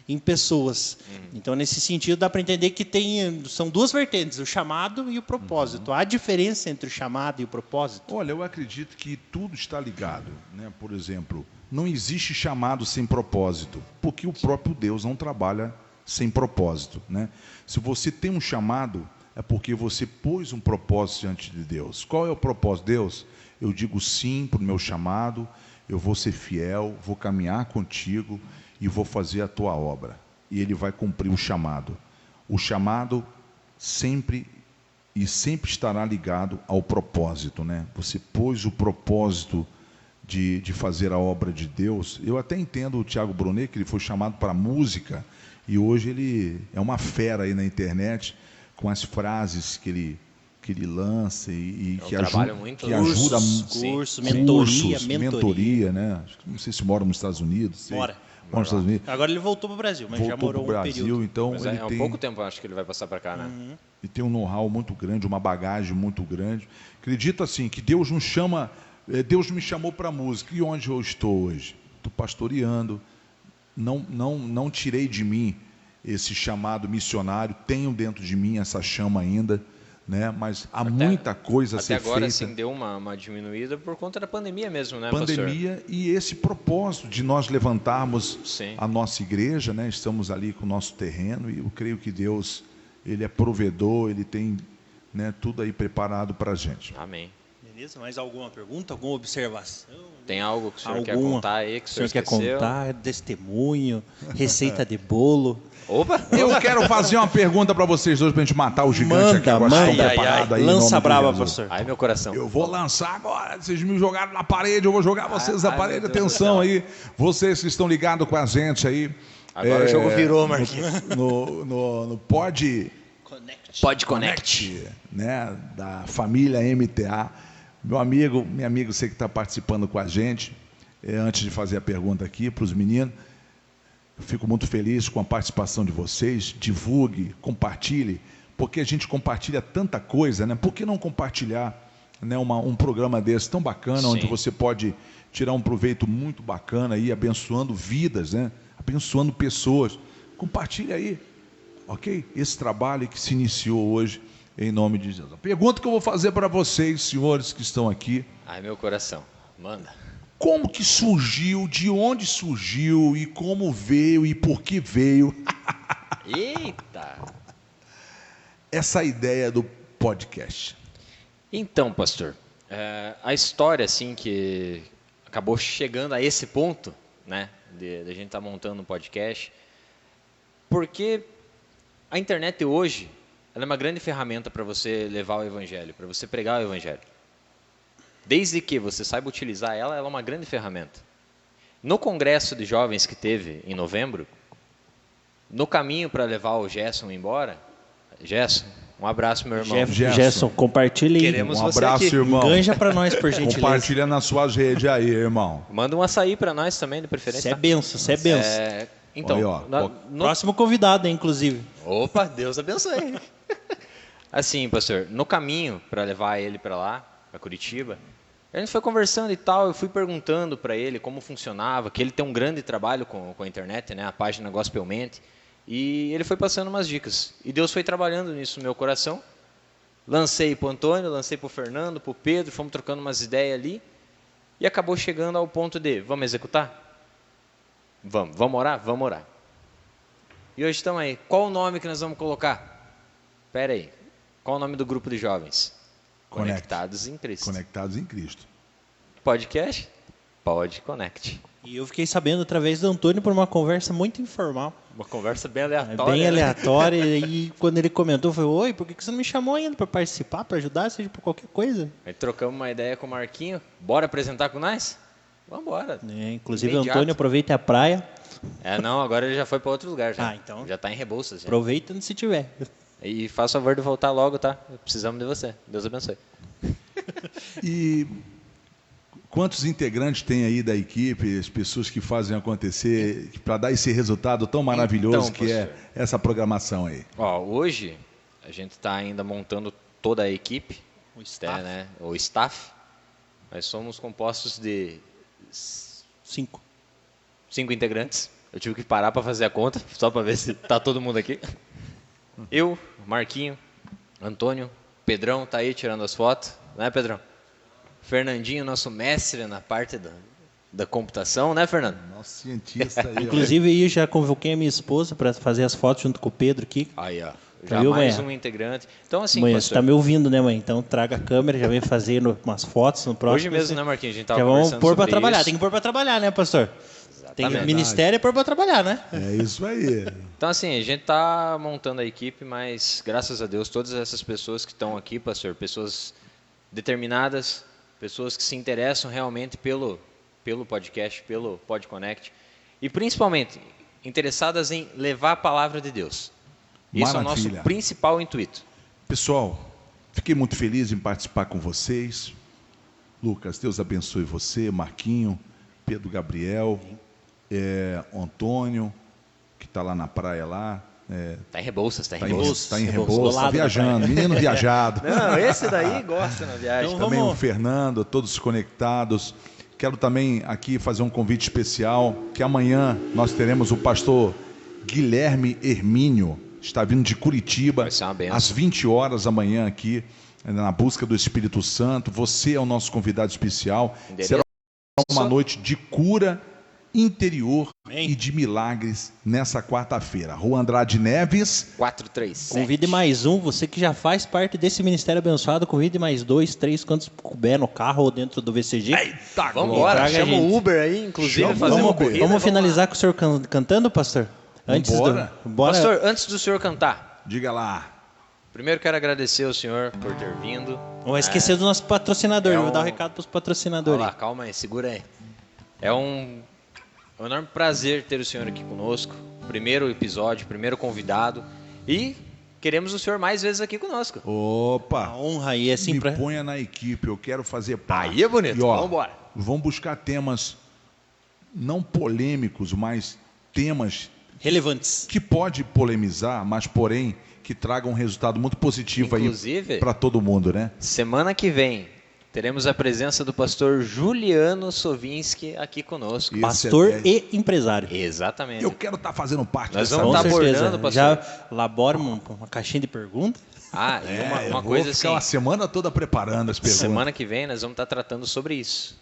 em pessoas. Então, nesse sentido, dá para entender que são duas vertentes, o chamado e o propósito. Há diferença entre o chamado e o propósito? Olha, eu acredito que tudo está ligado, né? Por exemplo, não existe chamado sem propósito, porque o próprio Deus não trabalha sem propósito, né? Se você tem um chamado, é porque você pôs um propósito diante de Deus. Qual é o propósito de Deus? Eu digo sim para o meu chamado, eu vou ser fiel, vou caminhar contigo e vou fazer a tua obra. E ele vai cumprir o chamado. O chamado sempre estará ligado ao propósito, né? Você pôs o propósito de fazer a obra de Deus. Eu até entendo o Thiago Brunet, que ele foi chamado para música, e hoje ele é uma fera aí na internet, com as frases que ele lança e que ajuda, Cursos, mentoria, né? Não sei se mora nos Estados Unidos. Mora nos Estados Unidos. Agora ele voltou para o Brasil, mas já morou pro Brasil, um período. então Mas ele há tem pouco tempo, acho que ele vai passar para cá, né? e tem um know-how muito grande, uma bagagem muito grande. Acredito assim que Deus nos chama, Deus me chamou para a música. E onde eu estou hoje? Estou pastoreando. Não tirei de mim esse chamado missionário. Tenho dentro de mim essa chama ainda, né? Mas há muita coisa a ser feita. Até agora, feita. assim, deu uma diminuída por conta da pandemia mesmo, né, Pandemia pastor? e esse propósito de nós levantarmos Sim. a nossa igreja, né? Estamos ali com o nosso terreno e eu creio que Deus, ele é provedor, ele tem, né, tudo aí preparado para a gente. Amém. Beleza, mais alguma pergunta, alguma observação? Tem algo que o senhor quer contar aí, que o senhor quer esqueceu? contar? Testemunho, receita de bolo. Opa! Eu quero fazer uma pergunta para vocês dois, para a gente matar o gigante aqui. Agora manda. estão preparados aí. em nome Lança de braba, Jesus. pastor. Ai, meu coração. Eu vou lançar agora. Vocês me jogaram na parede, eu vou jogar vocês na parede. meu Deus do Atenção céu. aí, vocês que estão ligados com a gente aí. Agora o jogo virou, Marquinhos. No Pod Pode Connect. né, da família MTA. Meu amigo, minha amiga, você que está participando com a gente, antes de fazer a pergunta aqui para os meninos, eu fico muito feliz com a participação de vocês. Divulgue, compartilhe, porque a gente compartilha tanta coisa, né? Por que não compartilhar, né, um programa desse tão bacana, Sim. onde você pode tirar um proveito muito bacana aí, abençoando vidas, né? Abençoando pessoas. Compartilhe aí, ok? Esse trabalho que se iniciou hoje, em nome de Jesus. A pergunta que eu vou fazer para vocês, senhores que estão aqui: Ai, meu coração. Manda. como que surgiu, de onde surgiu e como veio e por que veio Eita! essa ideia do podcast? Então, pastor, a história, assim, que acabou chegando a esse ponto, né, de a gente estar montando um podcast, porque a internet hoje, ela é uma grande ferramenta para você levar o evangelho, para você pregar o evangelho. Desde que você saiba utilizar ela, ela é uma grande ferramenta. No congresso de jovens que teve em novembro, no caminho para levar o Gerson embora, Gerson, um abraço, meu irmão. Gerson, compartilha aí. Queremos você abraço, aqui. irmão. Enganja pra nós, por gentileza. Compartilha nas suas redes aí, irmão. Manda um açaí para nós também, de preferência. Isso é benção, isso é benção. Então, Aí, ó. Próximo convidado, hein, inclusive. Opa, Deus abençoe. Assim, pastor, no caminho para levar ele para lá, para Curitiba, a gente foi conversando e tal, eu fui perguntando para ele como funcionava, que ele tem um grande trabalho com a internet, né, a página Gospelmente, e ele foi passando umas dicas. E Deus foi trabalhando nisso no meu coração. Lancei para o Antônio, lancei para o Fernando, para o Pedro, fomos trocando umas ideias ali, e acabou chegando ao ponto de, vamos executar? Vamos orar? Vamos orar. E hoje estamos aí. Qual o nome que nós vamos colocar? Espera aí. Qual o nome do grupo de jovens? Conectados em Cristo. Conectados em Cristo. Podcast? Pode Connect. E eu fiquei sabendo através do Antônio por uma conversa muito informal. Uma conversa bem aleatória. Bem né? aleatória. E quando ele comentou, eu falei: oi, por que você não me chamou ainda para participar, para ajudar, seja por qualquer coisa? Aí trocamos uma ideia com o Marquinho. Bora apresentar com nós? Vamos embora. Inclusive, Imediato. o Antônio aproveita a praia. Não, agora ele já foi para outro lugar. Já. Então. Já está em Rebouças. Já. Aproveita se tiver. E faça favor de voltar logo, tá? Precisamos de você. Deus abençoe. E quantos integrantes tem aí da equipe, as pessoas que fazem acontecer, para dar esse resultado tão maravilhoso Então, que é essa programação aí? Ó, hoje a gente está ainda montando toda a equipe, O staff. né? O staff. Nós somos compostos de 5 integrantes. Eu tive que parar para fazer a conta, só para ver se tá todo mundo aqui. Eu, Marquinho, Antônio, Pedrão tá aí tirando as fotos, né, Pedrão? Fernandinho, nosso mestre na parte da computação, né, Fernando? Nosso cientista aí. Inclusive, eu já convoquei a minha esposa para fazer as fotos junto com o Pedro aqui. Aí, ó. Já Viu, mais mãe? um integrante. Então, assim, Mãe, você pastor, está me ouvindo, né, mãe? Então traga a câmera, já vem fazendo umas fotos no próximo. hoje mesmo, né, Marquinhos? A gente tava Já vamos conversando pôr para sobre trabalhar. isso. Tem que pôr para trabalhar, né, pastor? Tem Exatamente. ministério é pôr para trabalhar, né? É isso aí. Então, assim, a gente está montando a equipe, mas, graças a Deus, todas essas pessoas que estão aqui, pastor, pessoas determinadas, pessoas que se interessam realmente pelo podcast, pelo Pod Connect, e, principalmente, interessadas em levar a palavra de Deus. Isso é o nosso Maravilha. principal intuito. Pessoal, fiquei muito feliz em participar com vocês. Lucas, Deus abençoe você, Marquinho, Pedro Gabriel, Antônio, que está lá na praia lá. Tá em Rebouças, tá em Está Rebouças. em Rebouças, Rebouças, do está lado da viajando, menino viajado. Não, esse daí gosta na viagem. Então, Também vamos- o Fernando, todos conectados. Quero também aqui fazer um convite especial, que amanhã nós teremos o pastor Guilherme Hermínio, está vindo de Curitiba, Vai ser uma bênção. às 20 horas amanhã aqui, na busca do Espírito Santo. Você é o nosso convidado especial. Endereço? Será uma noite de cura interior Amém. e de milagres nessa quarta-feira. Rua Andrade Neves. 437. Convide mais um, você que já faz parte desse ministério abençoado, convide mais 2, 3, quantos couber no carro ou dentro do VCG. Eita, Vamos embora, Traga a chama gente. o Uber aí, inclusive, Chama o fazer uma Uber. corrida. Vamos finalizar com o senhor cantando, pastor? Vambora. Bora. Pastor, antes do senhor cantar, Diga lá. primeiro quero agradecer ao senhor por ter vindo. Não vai esquecer do nosso patrocinador, É vou dar um- um recado para os Olha patrocinadores. lá, calma aí, segura aí. É um enorme prazer ter o senhor aqui conosco. Primeiro episódio, primeiro convidado. E queremos o senhor mais vezes aqui conosco. A Opa. honra aí, assim, Me pra... ponha na equipe, eu quero fazer parte. Aí é bonito, E, ó, vambora. Vamos buscar temas não polêmicos, mas temas relevantes. que pode polemizar, mas porém que tragam um resultado muito positivo Inclusive- aí para todo mundo, né? Semana que vem teremos a presença do pastor Juliano Sovinski aqui conosco. Isso. Pastor é- e empresário. Exatamente. Eu quero estar fazendo parte Nós dessa vamos Com tá lista. certeza. abordando, pastor. Já elabora uma caixinha de perguntas. Ah, e uma Eu vou coisa ficar assim, uma semana toda preparando as perguntas. semana que vem nós vamos estar tratando sobre isso.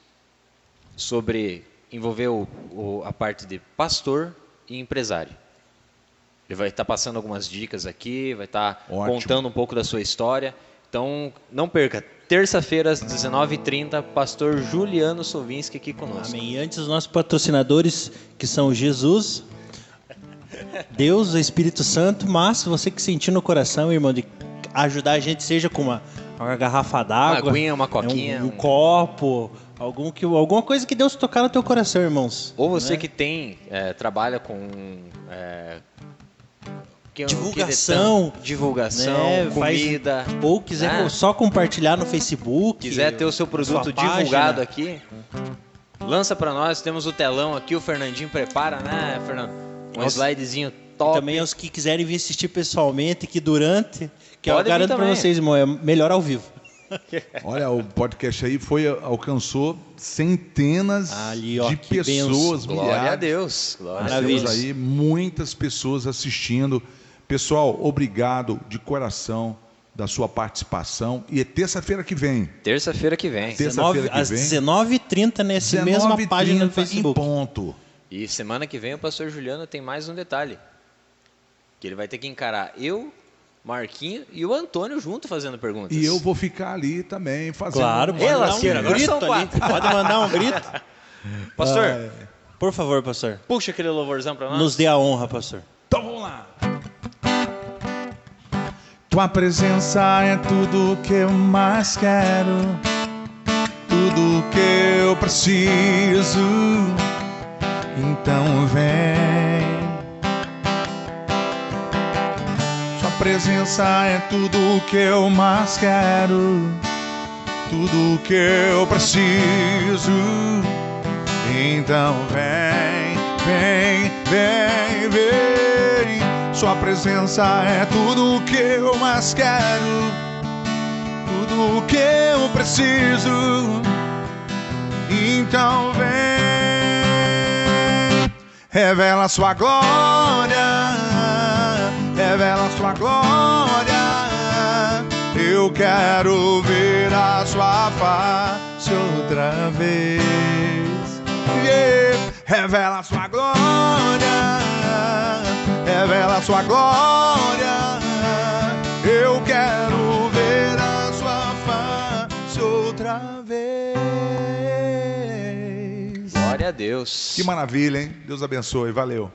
Sobre envolver a parte de pastor e empresário. Ele vai estar passando algumas dicas aqui, vai estar Ótimo. contando um pouco da sua história. Então, não perca. Terça-feira, às 19h30, pastor Juliano Sovinski aqui conosco. Amém. E antes, os nossos patrocinadores, que são Jesus, Deus, o Espírito Santo, mas você que sentir no coração, irmão, de ajudar a gente, seja com uma garrafa d'água, Uma aguinha, uma coquinha, um copo, alguma coisa que Deus tocar no teu coração, irmãos. Ou você né? que tem, trabalha com... Divulgação, divulgação, né, comida. Ou quiser só compartilhar no Facebook. Quiser ter o seu produto sua página. divulgado aqui, lança para nós. Temos o telão aqui, o Fernandinho prepara, né, Fernando? Um Nossa. slidezinho E top. também aos que quiserem vir assistir pessoalmente, que durante, que eu Pode vir garanto para também. vocês, irmão, é melhor ao vivo. Olha, o podcast aí alcançou centenas Ali, ó, de que pessoas, benção. Glória milhares. a Deus. Glória a Nós Maravilha. temos aí muitas pessoas assistindo. Pessoal, obrigado de coração da sua participação. E é terça-feira que vem. Terça-feira que vem. Terça-feira que Às vem. 19h30 nessa mesma 19h30 página no em Facebook. ponto. E semana que vem o pastor Juliano tem mais um detalhe. Que ele vai ter que encarar eu, Marquinho e o Antônio junto fazendo perguntas. E eu vou ficar ali também fazendo. Claro, pode mandar lasqueira, um agora grito são ali. quatro. Pode mandar um grito. Pastor, Por favor, pastor. puxa aquele louvorzão para nós. Nos dê a honra, pastor. Então vamos lá. Tua presença é tudo que eu mais quero, tudo que eu preciso. Então vem. Sua presença é tudo que eu mais quero, tudo que eu preciso. Então vem, vem, vem, vem. Sua presença é tudo que eu mais quero, tudo que eu preciso. Então vem, revela sua glória, revela sua glória. Eu quero ver a sua face outra vez. Yeah. Revela sua glória, revela sua glória. Eu quero ver a sua face outra vez. Glória a Deus. Que maravilha, hein? Deus abençoe. Valeu.